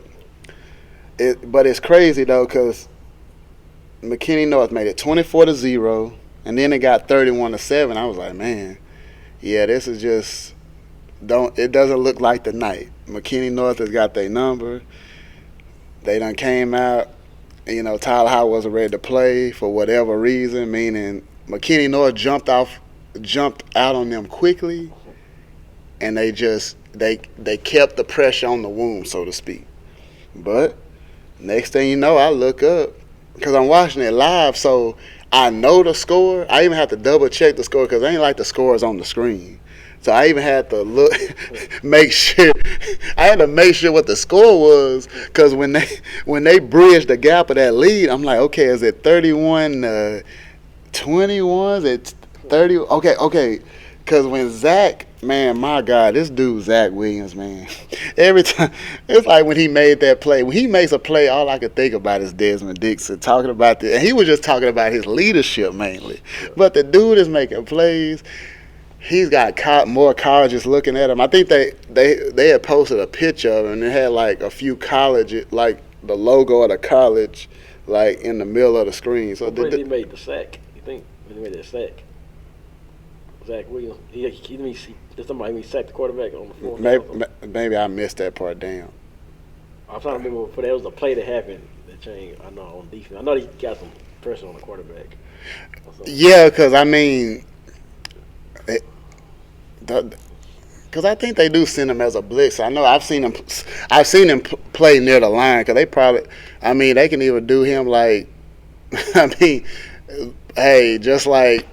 it's crazy, though, because McKinney North made it 24-0, and then it got 31-7. I was like, man, yeah, this is just it doesn't look like the night. McKinney North has got their number. They done came out. You know, Tyler Howard wasn't ready to play for whatever reason, meaning McKinney North jumped out on them quickly, and they kept the pressure on the wound, so to speak. But next thing you know, I look up because I'm watching it live, so I know the score. I even have to double check the score because it ain't like the scores on the screen. So I even had to make sure. I had to make sure what the score was, because when they bridged the gap of that lead, I'm like, okay, is it 31-21? Is it 30? Okay. Because when Zach, man, my God, this dude Zach Williams, man, every time it's like when he made that play. When he makes a play, all I could think about is Desmond Dixon talking about and he was just talking about his leadership mainly. But the dude is making plays. He's got more colleges looking at him. I think they had posted a picture of him, and it had like a few colleges, like the logo of the college, like in the middle of the screen. So he made the sack. You think when he made that sack? Zach Williams, somebody sacked the quarterback on the floor. Maybe I missed that part. Damn. I'm trying to remember, but there was a play that happened that changed. I know on defense. I know he got some pressure on the quarterback. Yeah, because I mean. Because I think they do send him as a blitz. I know I've seen him play near the line. Because they probably, I mean, they can even do him like, I mean, hey, just like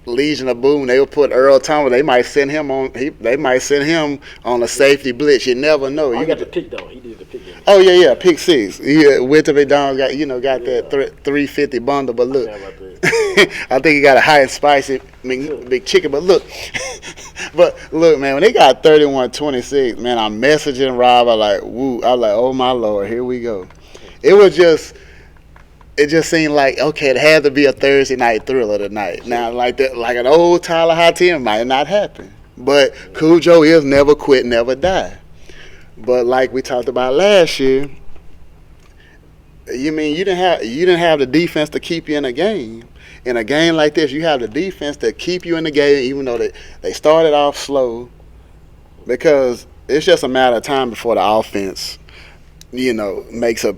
Legion of Boom, they would put Earl Thomas. They might send him on. They might send him on a safety blitz. You never know. You got the pick though. He did the pick. Oh yeah, pick six. Yeah, Winter McDonald got that 350 bundle. But look, I think he got a hot and spicy big chicken. But look, man, when they got 31-26, man, I'm messaging Rob. I like, oh my Lord, here we go. It just seemed like, okay, it had to be a Thursday night thriller tonight. Now, like an old Tyler High team might not happen. But Cujo is never quit, never die. But like we talked about last year, you didn't have the defense to keep you in a game. In a game like this, you have the defense to keep you in the game, even though they started off slow, because it's just a matter of time before the offense, makes a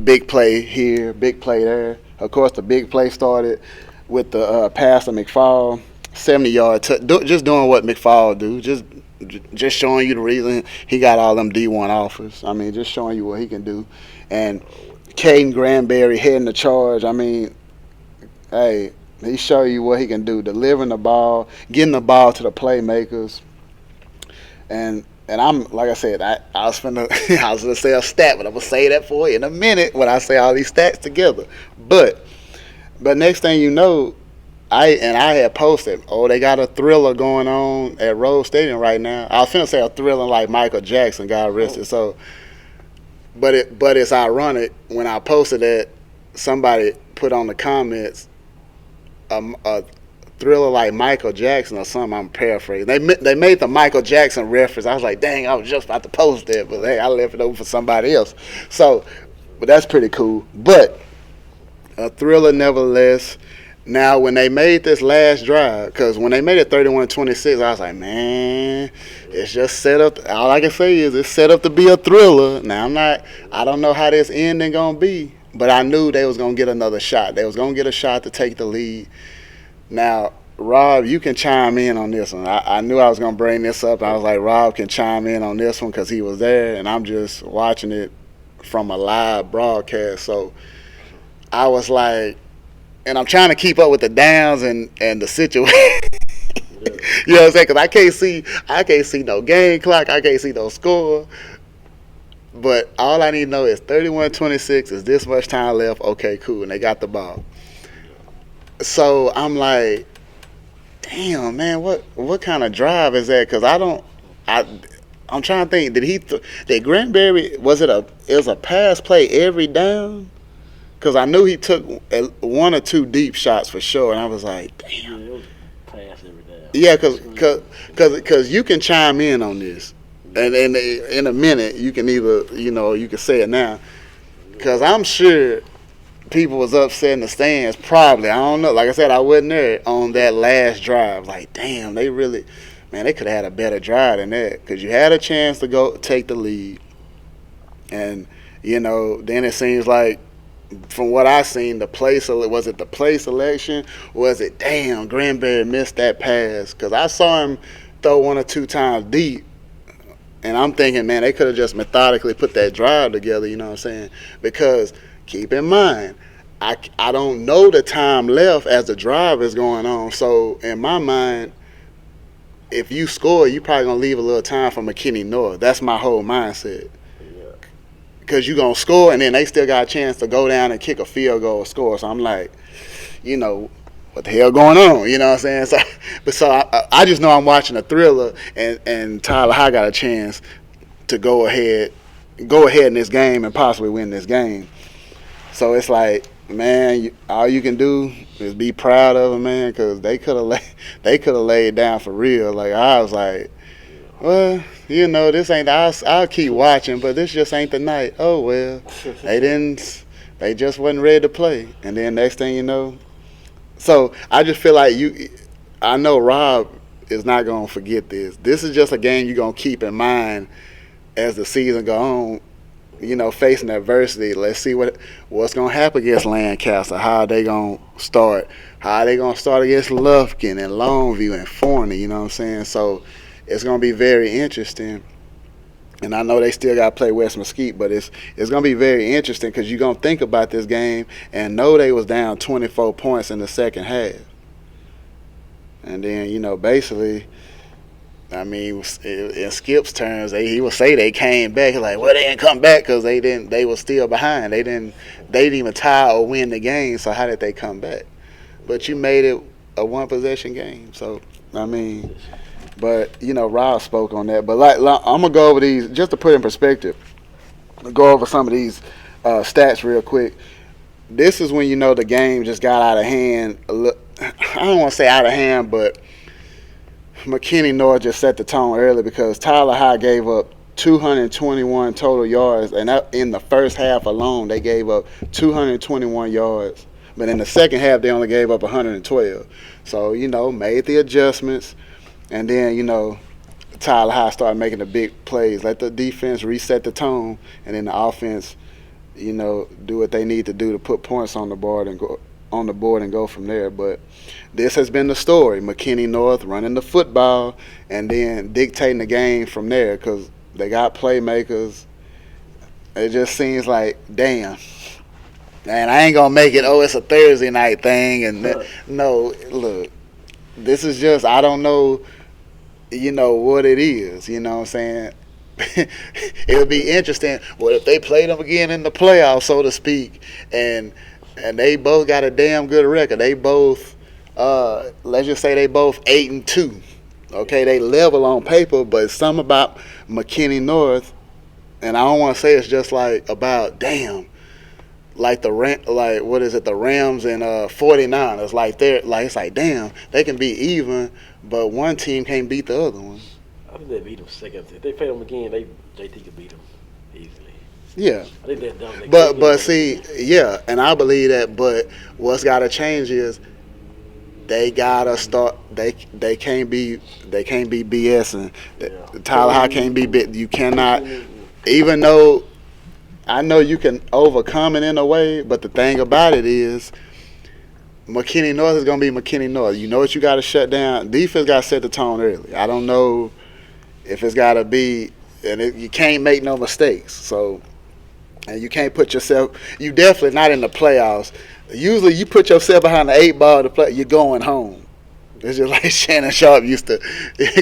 big play here, big play there. Of course, the big play started with the pass to McFall, 70-yard, just doing what McFall do, just showing you the reason he got all them D1 offers. I mean, just showing you what he can do. And Caden Granberry heading the charge. I mean, hey, he show you what he can do, delivering the ball, getting the ball to the playmakers. And I'm, like I said, I was gonna say a stat, but I'm gonna say that for you in a minute when I say all these stats together. But next thing you know, I had posted, they got a thriller going on at Rose Stadium right now. I was finna say a thriller like Michael Jackson got arrested. So, but it's ironic when I posted that, somebody put on the comments a thriller like Michael Jackson or something. I'm paraphrasing. They made the Michael Jackson reference. I was like, dang, I was just about to post that, but hey, I left it over for somebody else. So, but that's pretty cool. But a thriller nevertheless. Now, when they made this last drive, because when they made it 31-26, I was like, man, it's just set up. All I can say is it's set up to be a thriller. Now, I don't know how this ending going to be, but I knew they was going to get another shot. They was going to get a shot to take the lead. Now, Rob, you can chime in on this one. I knew I was going to bring this up. I was like, Rob can chime in on this one because he was there, and I'm just watching it from a live broadcast. So I was like, and I'm trying to keep up with the downs and the situation. You know what I'm saying? Because I can't see no game clock. I can't see no score. But all I need to know is 31-26 is this much time left. Okay, cool. And they got the ball. So I'm like, damn, man, what kind of drive is that? Because I'm trying to think. Did Granberry, it was a pass play every down? because I knew he took one or two deep shots for sure, and I was like, damn. Yeah, it was pass every down. Yeah, because you can chime in on this, and in a minute you can either you can say it now, because I'm sure people was upset in the stands. Probably, I don't know. Like I said, I wasn't there on that last drive. Like, damn, they really, man, they could have had a better drive than that, because you had a chance to go take the lead, and then it seems like, from what I seen, was it the play selection? Was it, damn, Granberry missed that pass? Because I saw him throw one or two times deep, and I'm thinking, man, they could have just methodically put that drive together, you know what I'm saying? Because keep in mind, I don't know the time left as the drive is going on. So in my mind, if you score, you probably going to leave a little time for McKinney North. That's my whole mindset. Because you're going to score, and then they still got a chance to go down and kick a field goal or score. So I'm like, what the hell going on? You know what I'm saying? So I just know I'm watching a thriller, and Tyler High got a chance to go ahead in this game and possibly win this game. So it's like, man, all you can do is be proud of them, man, because they could have laid down for real. Like, I was like, well, this ain't. I'll keep watching, but this just ain't the night. Oh well, they just wasn't ready to play. And then next thing you know, so I just feel like I know Rob is not gonna forget this. This is just a game you're gonna keep in mind as the season go on. Facing adversity. Let's see what's gonna happen against Lancaster. How are they gonna start? How are they gonna start against Lufkin and Longview and Forney? You know what I'm saying? So it's going to be very interesting. And I know they still got to play West Mesquite, but it's going to be very interesting, because you're going to think about this game and know they was down 24 points in the second half. And then, basically, I mean, in Skip's terms, he would say they came back. He's like, well, they didn't come back because they were still behind. They didn't even tie or win the game, so how did they come back? But you made it a one-possession game. So, I mean, but, Rob spoke on that. But I'm going to go over these, just to put in perspective, go over some of these stats real quick. This is when the game just got out of hand. I don't want to say out of hand, but McKinney North just set the tone early, because Tyler High gave up 221 total yards, and in the first half alone, they gave up 221 yards. But in the second half, they only gave up 112. So, made the adjustments. And then, Tyler High started making the big plays. Let the defense reset the tone, and then the offense, do what they need to do to put points on the board and go from there. But this has been the story. McKinney North running the football and then dictating the game from there, because they got playmakers. It just seems like, damn. And I ain't going to make it, it's a Thursday night thing. And no, look, this is just, I don't know, what it is. You know what I'm saying? It'll be interesting. What if they play them again in the playoffs, so to speak, and they both got a damn good record. They both, let's just say they both 8-2. Okay, they level on paper, but something about McKinney North, and I don't want to say it's just like about, damn, like the Rams and 49ers, it's like, damn, they can be even, but one team can't beat the other one. I think they beat them second. If they play them again, JT could beat them easily. Yeah. I think they're done. But see, yeah, and I believe that. But what's got to change is they gotta start. They can't be BSing. Yeah. Tyler High can't be bit. You cannot, even though I know you can overcome it in a way, but the thing about it is, McKinney North is going to be McKinney North. You know what you got to shut down? Defense got to set the tone early. I don't know if it's got to be, and you can't make no mistakes. So, and you can't put yourself, you definitely not in the playoffs. Usually you put yourself behind the 8 ball to play, you're going home. It's just like Shannon Sharp used to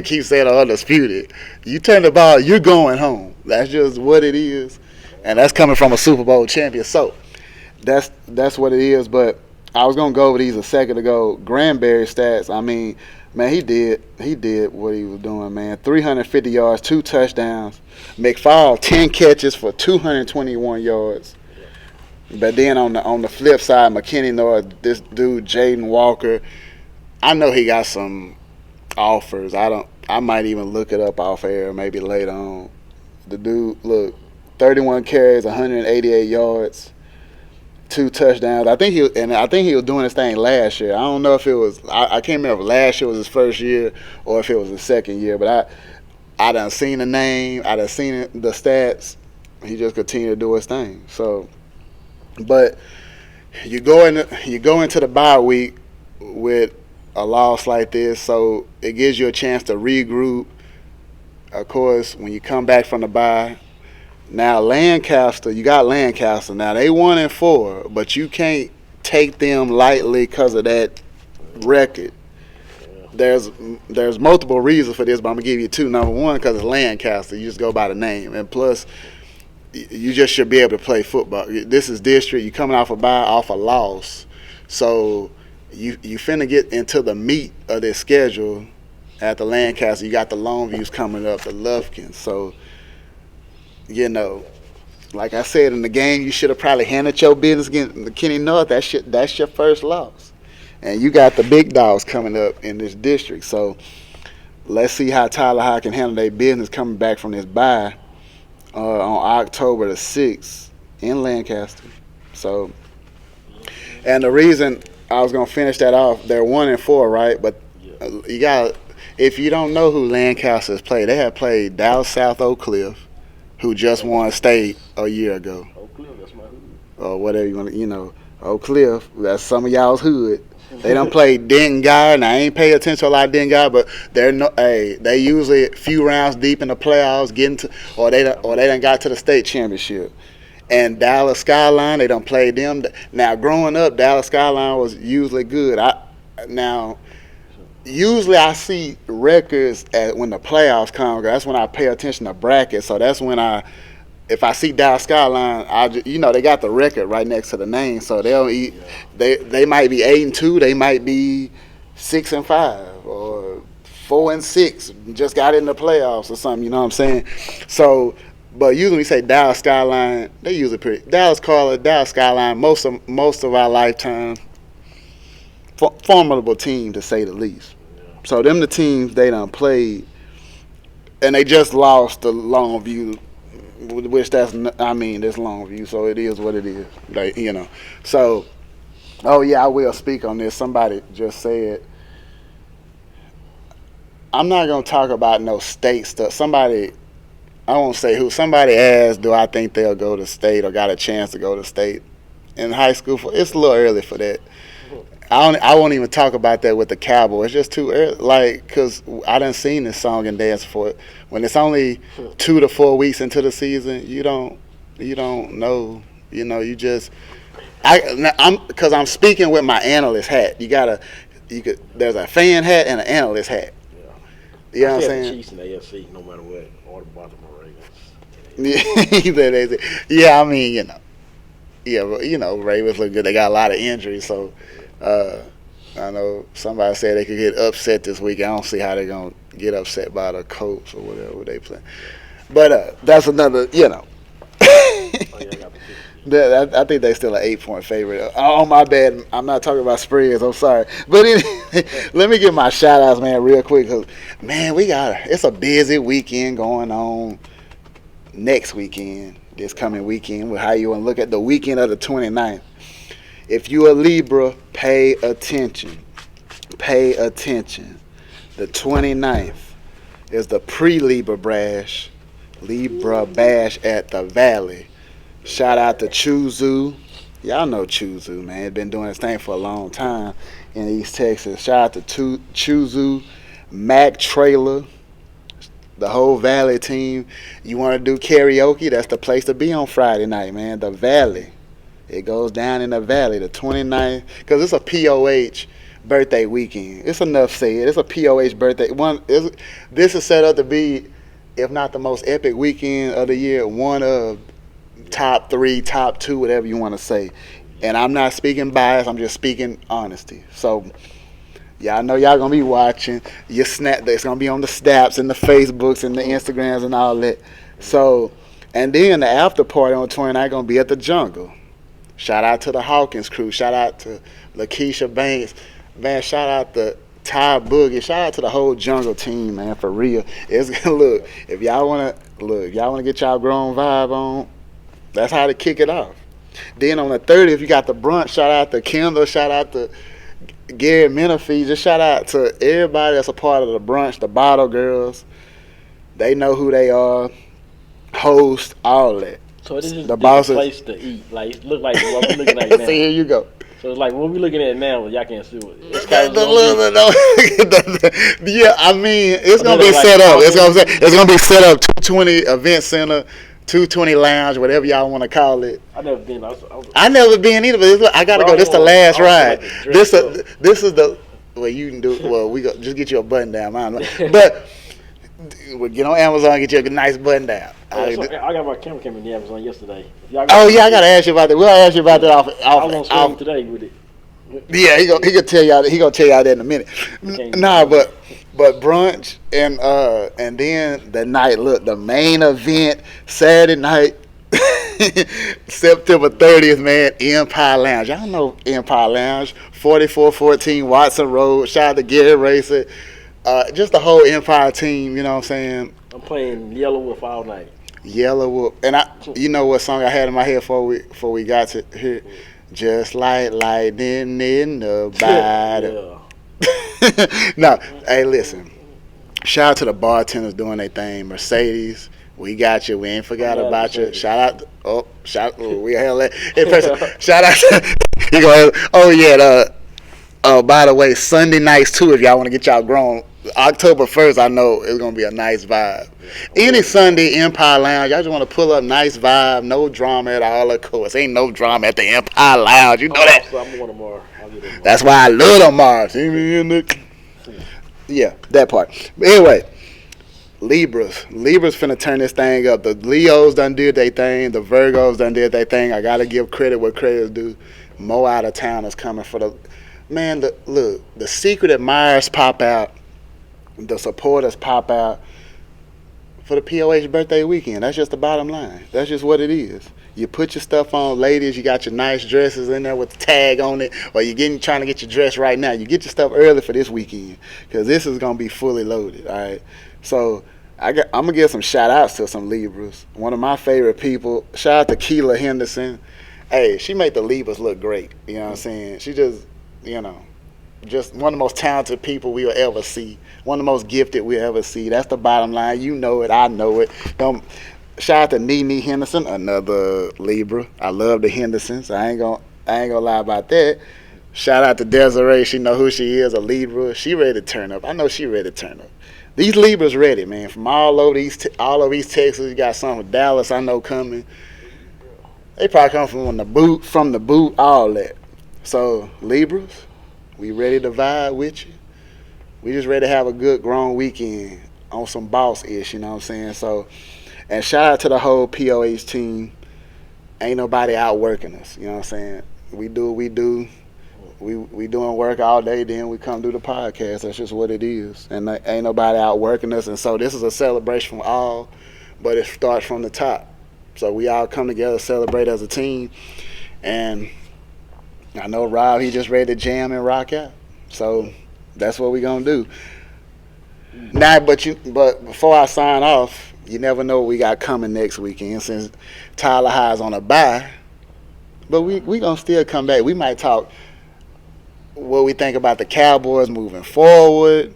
keep saying undisputed. You turn the ball, you're going home. That's just what it is. And that's coming from a Super Bowl champion. So that's what it is. But I was gonna go over these a second ago. Granberry stats. I mean, man, he did what he was doing, man. 350 yards, 2 touchdowns. McFall 10 catches for 221 yards. But then on the flip side, McKinney North, this dude Jaden Walker, I know he got some offers. I might even look it up off air maybe later on. The dude, look, 31 carries, 188 yards, 2 touchdowns. I think he was doing this thing last year. I don't know if it was. I can't remember if last year was his first year or if it was his second year. But I done seen the name. I done seen the stats. He just continued to do his thing. So, but you go into the bye week with a loss like this, so it gives you a chance to regroup. Of course, when you come back from the bye, now Lancaster, you got Lancaster. Now they 1-4, but you can't take them lightly because of that record. There's multiple reasons for this, but I'm gonna give you 2. Number 1, because it's Lancaster, you just go by the name, and plus, you just should be able to play football. This is district. You coming off a bye, off a loss, so you finna get into the meat of this schedule at the Lancaster. You got the Longviews coming up, the Lufkins. So, like I said in the game, you should have probably handled your business against McKinney North. That's your first loss, and you got the big dogs coming up in this district. So let's see how Tyler High can handle their business coming back from this bye on October the 6th in Lancaster. So, and the reason I was gonna finish that off, they're 1-4, right? But you got, if you don't know who Lancaster's played, they have played Dallas South Oak Cliff, who just won state a year ago. Oak Cliff, that's my hood. Or whatever you want to, Oak Cliff, that's some of y'all's hood. They done played Denton Guy, and I ain't pay attention to a lot of Denton Guy, but they usually a few rounds deep in the playoffs, or they done got to the state championship. And Dallas Skyline, they done played them. Now, growing up, Dallas Skyline was usually good. Usually I see records when the playoffs come. That's when I pay attention to brackets. So that's when if I see Dallas Skyline, they got the record right next to the name. So they might be 8-2, they might be 6-5, or 4-6. Just got in the playoffs or something. You know what I'm saying? So. But usually when we say Dallas Skyline, they usually Dallas Skyline, most of our lifetime, formidable team to say the least. Yeah. So them the teams they done played, and they just lost to Longview, which this Longview, so it is what it is. So, I will speak on this. Somebody just said, I'm not gonna talk about no state stuff. I won't say who. Somebody asked, do I think they'll go to state or got a chance to go to state in high school? It's a little early for that. I won't even talk about that with the Cowboys. It's just too early, because I done seen this song and dance for it. When it's only 2 to 4 weeks into the season, you don't know. Because I'm speaking with my analyst hat. There's a fan hat and an analyst hat. You know what I'm saying? Chiefs and AFC, no matter what, or the Baltimore Ravens. Ravens look good. They got a lot of injuries, so I know somebody said they could get upset this week. I don't see how they're gonna get upset by the Colts or whatever they play. But that's another, I think they're still an 8-point favorite. Oh, my bad. I'm not talking about spreads. I'm sorry. But let me give my shout-outs, man, real quick. Because, man, it's a busy weekend going on next weekend, this coming weekend, with how you want to look at the weekend of the 29th. If you're a Libra, pay attention. Pay attention. The 29th is the pre-Libra Bash at the Valley. Shout out to Chuzu. Y'all know Chuzu, man. He's been doing his thing for a long time in East Texas. Shout out to Chuzu, Mac Trailer, the whole Valley team. You want to do karaoke? That's the place to be on Friday night, man. The Valley. It goes down in the Valley, the 29th, because it's a POH birthday weekend. It's enough said. It's a POH birthday. This is set up to be, if not the most epic weekend of the year, one of top 3, top 2, whatever you want to say. And I'm not speaking bias, I'm just speaking honesty. So y'all know y'all gonna be watching your snap. It's gonna be on the snaps and the Facebooks and the Instagrams and all that. So, and then the after party on the 29th gonna be at the Jungle. Shout out to the Hawkins crew. Shout out to Lakeisha Banks. Man, shout out to Ty Boogie. Shout out to the whole Jungle team, man, for real. It's look, if y'all wanna get y'all grown vibe on, that's how to kick it off. Then on the 30th, you got the brunch. Shout out to Kendall. Shout out to Gary Menifee. Just shout out to everybody that's a part of the brunch, the Bottle Girls. They know who they are. Host, all that. So this is the a place to eat. Like it look like what we're looking at now. See, here you go. So it's like what we're looking at now. Y'all can't see it. Yeah, I mean it's gonna be set up. It's gonna be set up. 220 Event Center, 220 Lounge, whatever y'all want to call it. I never been. I never been either. But I gotta go. This the last ride. This is the. Well, you can do. Well, we go just get you a button down, man. But we'll get on Amazon, get you a nice button down. I got my camera came in the Amazon yesterday. I gotta ask you about that. We'll ask you about that off. I was on stream today with it. Yeah, he gonna tell y'all. He gonna tell y'all that in a minute. Nah, but brunch and then the night. Look, the main event Saturday night, September 30th, man. Empire Lounge. Y'all know Empire Lounge, 4414 Watson Road. Shout out to Gary Racer. Just the whole Empire team. You know what I'm saying? I'm playing Yellow Wolf all night. Yellow Wolf, and you know what song I had in my head before we got to here? Just like lightning in the bottle. No, hey, listen. Shout out to the bartenders doing their thing. Mercedes, we got you. We ain't forgot about you. Shout out. We held that in person. Shout out. You go. Oh yeah. By the way, Sunday nights too. If y'all want to get y'all grown, October 1st, I know it's gonna be a nice vibe. Any Sunday, Empire Lounge, y'all just want to pull up, nice vibe, no drama at all. Of course, ain't no drama at the Empire Lounge. You know that. I'm going tomorrow. That's why I love tomorrow. See me in the. Yeah, that part. But anyway, Libras finna turn this thing up. The Leos done did their thing. The Virgos done did their thing. I gotta give credit where credit's due. More out of town is coming for the. Man, the secret admirers pop out, the supporters pop out for the POH birthday weekend. That's just the bottom line. That's just what it is. You put your stuff on, ladies. You got your nice dresses in there with the tag on it, or you're trying to get your dress right now. You get your stuff early for this weekend because this is gonna be fully loaded. All right, so I'm gonna give some shout outs to some Libras. One of my favorite people. Shout out to Keela Henderson. Hey, she made the Libras look great. You know what I'm saying? She just. Just one of the most talented people we'll ever see. One of the most gifted we'll ever see. That's the bottom line. You know it. I know it. Shout out to Nene Henderson, another Libra. I love the Hendersons. I ain't gonna lie about that. Shout out to Desiree. She know who she is, a Libra. She ready to turn up. I know she ready to turn up. These Libras ready, man. From all over East Texas. You got some from Dallas. I know coming. They probably come from the boot, all that. So, Libras, we ready to vibe with you. We just ready to have a good grown weekend on some boss-ish, you know what I'm saying? So, and shout out to the whole POH team. Ain't nobody outworking us, you know what I'm saying? We do what we do. We doing work all day, then we come do the podcast. That's just what it is. And ain't nobody outworking us. And so this is a celebration from all, but it starts from the top. So we all come together, celebrate as a team. And I know Rob, he just ready to jam and rock out. So that's what we gonna do. Now, but before I sign off, you never know what we got coming next weekend since Tyler High's on a bye. But we gonna still come back. We might talk what we think about the Cowboys moving forward.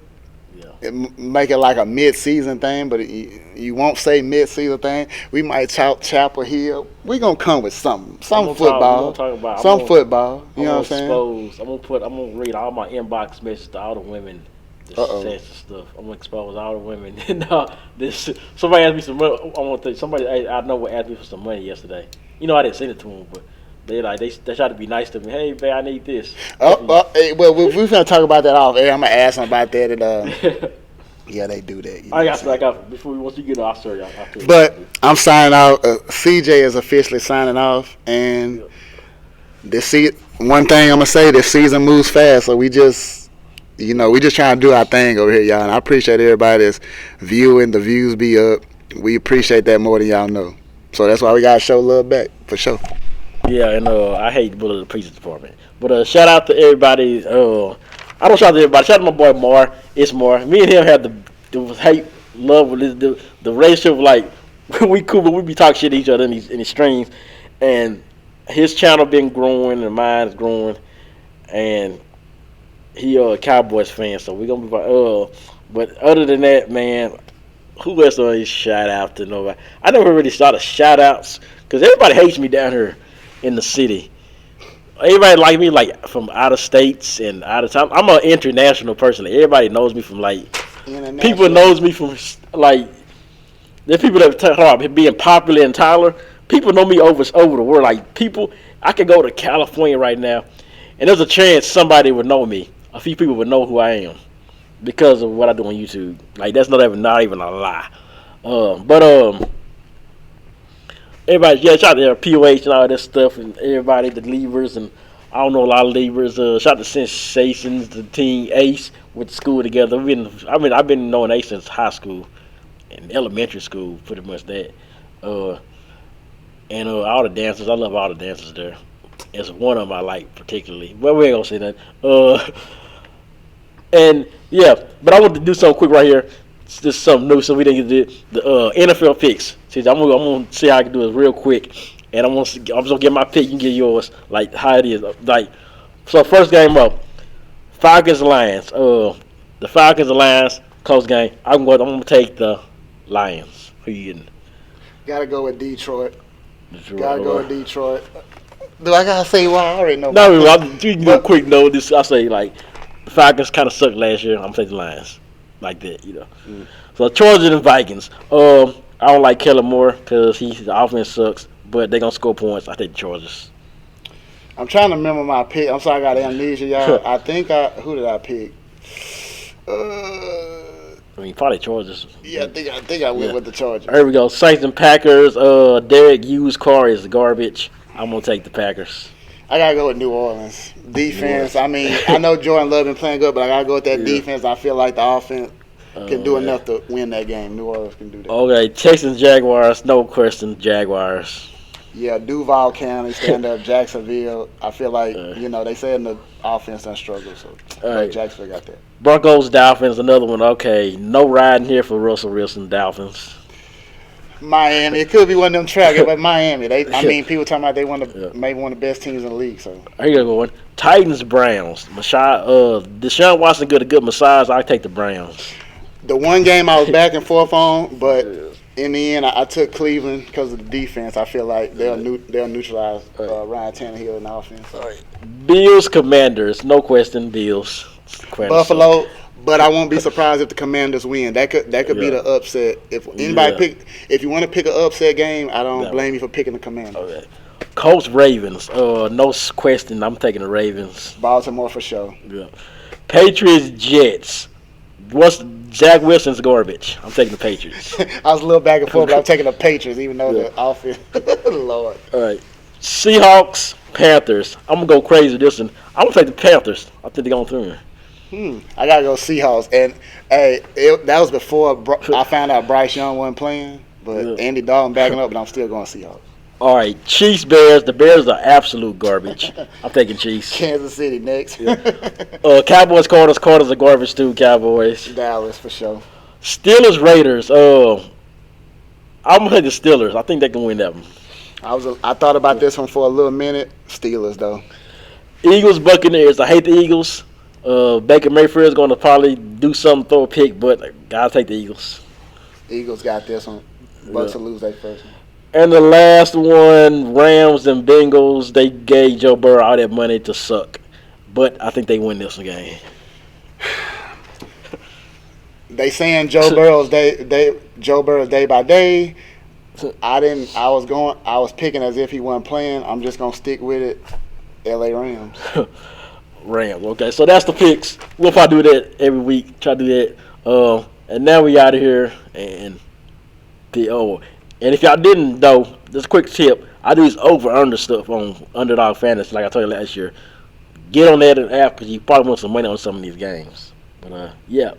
Make it like a mid-season thing, but you won't say mid-season thing. We might talk Chapel Hill. We gonna come with something, football, football. You know what I'm saying? I'm gonna read all my inbox messages to all the women, and stuff. I'm gonna expose all the women. Somebody asked me some money. Somebody I know asked me for some money yesterday. You know I didn't send it to them, but. They try to be nice to me. Hey, babe, I need this. Hey, well, we're gonna talk about that off air. I'm gonna ask them about that. And yeah, they do that. I got. Once you get off, sorry. But I'm signing off. CJ is officially signing off, and one thing I'm gonna say: this season moves fast, so we just trying to do our thing over here, y'all. And I appreciate everybody that's viewing. The views be up. We appreciate that more than y'all know. So that's why we gotta show love back for sure. Yeah, and I hate the bullet the police department. But shout out to everybody. I don't shout out to everybody. Shout out to my boy Mar. It's Mar. Me and him had the hate, love, with the relationship. Like we cool, but we be talking shit to each other in these streams. And his channel been growing, and mine's growing. And he a Cowboys fan, so we gonna be But other than that, man, who else do I shout out to? Nobody. I never really started shout outs because everybody hates me down here in the city. Everybody like me like from out of states and out of time. I'm an international person. Everybody knows me from like people knows me from like there's people that talk about being popular in Tyler. People know me over the world. Like people, I could go to California right now, and there's a chance somebody would know me. A few people would know who I am because of what I do on YouTube. Like that's not even a lie. Everybody, yeah, shout out to POH and all that stuff, and everybody, the Levers, and I don't know a lot of Levers. Shout out to Sensations, the team Ace, went to school together. I've been knowing Ace since high school and elementary school, pretty much that. And all the dancers, I love all the dancers there. It's one of them I like particularly. But we ain't gonna say that. And yeah, but I want to do something quick right here. It's just something new, so we didn't get the NFL picks. See, I'm gonna see how I can do it real quick, and I'm just gonna get my pick. You can get yours, like how it is. Like, so first game up, Falcons and Lions. The Falcons and Lions close game. I'm gonna take the Lions. Who you getting? Gotta go with Detroit. Gotta go with Detroit. Do I gotta say why? I already know. No, you can do a quick note. This I say like the Falcons kind of sucked last year. I'm gonna take the Lions. Like that, you know. So Chargers and Vikings. I don't like Kellen Moore because the offense sucks, but they're gonna score points. I take the Chargers. I'm trying to remember my pick. I'm sorry, I got amnesia, y'all. I think who did I pick? Probably Chargers. Yeah, I think I went with the Chargers. There we go. Saints and Packers. Derek used car is garbage. I'm gonna take the Packers. I gotta go with New Orleans defense. I mean, I know Jordan Love been playing good, but I gotta go with that defense. I feel like the offense can do enough to win that game. New Orleans can do that. Okay, Texans Jaguars, no question, Jaguars. Yeah, Duval County, stand up, Jacksonville. I feel like they said the offense done struggle, so right. Jacksonville got that. Broncos Dolphins, another one. Okay, no riding here for Russell Wilson Dolphins. Miami. It could be one of them track, but Miami. People talking about they maybe one of the best teams in the league. So here you go, one. Titans Browns. Deshaun Watson got a good massage. I take the Browns. The one game I was back and forth on, but in the end I took Cleveland because of the defense. I feel like they'll neutralize Ryan Tannehill in the offense. So. Bills Commanders, no question. Bills. Buffalo. But I won't be surprised if the Commanders win. That could be the upset. If anybody if you want to pick an upset game, I don't blame you for picking the Commanders. Okay. Colts Ravens. No question. I'm taking the Ravens. Baltimore for sure. Yeah. Patriots Jets. Zach Wilson's garbage. I'm taking the Patriots. I was a little back and forth, but I'm taking the Patriots, even though the offense. Lord. All right. Seahawks Panthers. I'm gonna go crazy with this one. I'm gonna take the Panthers. I think they're going through. I gotta go Seahawks, and that was before I found out Bryce Young wasn't playing, but Andy Dalton backing up, but I'm still going Seahawks. All right, Chiefs Bears. The Bears are absolute garbage. I'm taking Chiefs. Kansas City next. Cowboys Cardinals. Cardinals are garbage too. Cowboys. Dallas for sure. Steelers Raiders. I'm gonna take the Steelers. I think they can win that one. I thought about this one for a little minute. Steelers though. Eagles Buccaneers. I hate the Eagles. Baker Mayfield is going to probably do something, throw a pick, but I'll take the Eagles. Eagles got this one. Bucks will lose their first one. And the last one, Rams and Bengals, they gave Joe Burrow all that money to suck. But I think they win this game. They saying Joe Burrow's day by day. I was picking as if he wasn't playing. I'm just gonna stick with it. LA Rams. Rams. Okay, so that's the picks. We'll probably do that every week. Try to do that. And now we out of here. And if y'all didn't know, just a quick tip. I do this over/under stuff on Underdog Fantasy, like I told you last year. Get on that app because you probably want some money on some of these games. But yeah.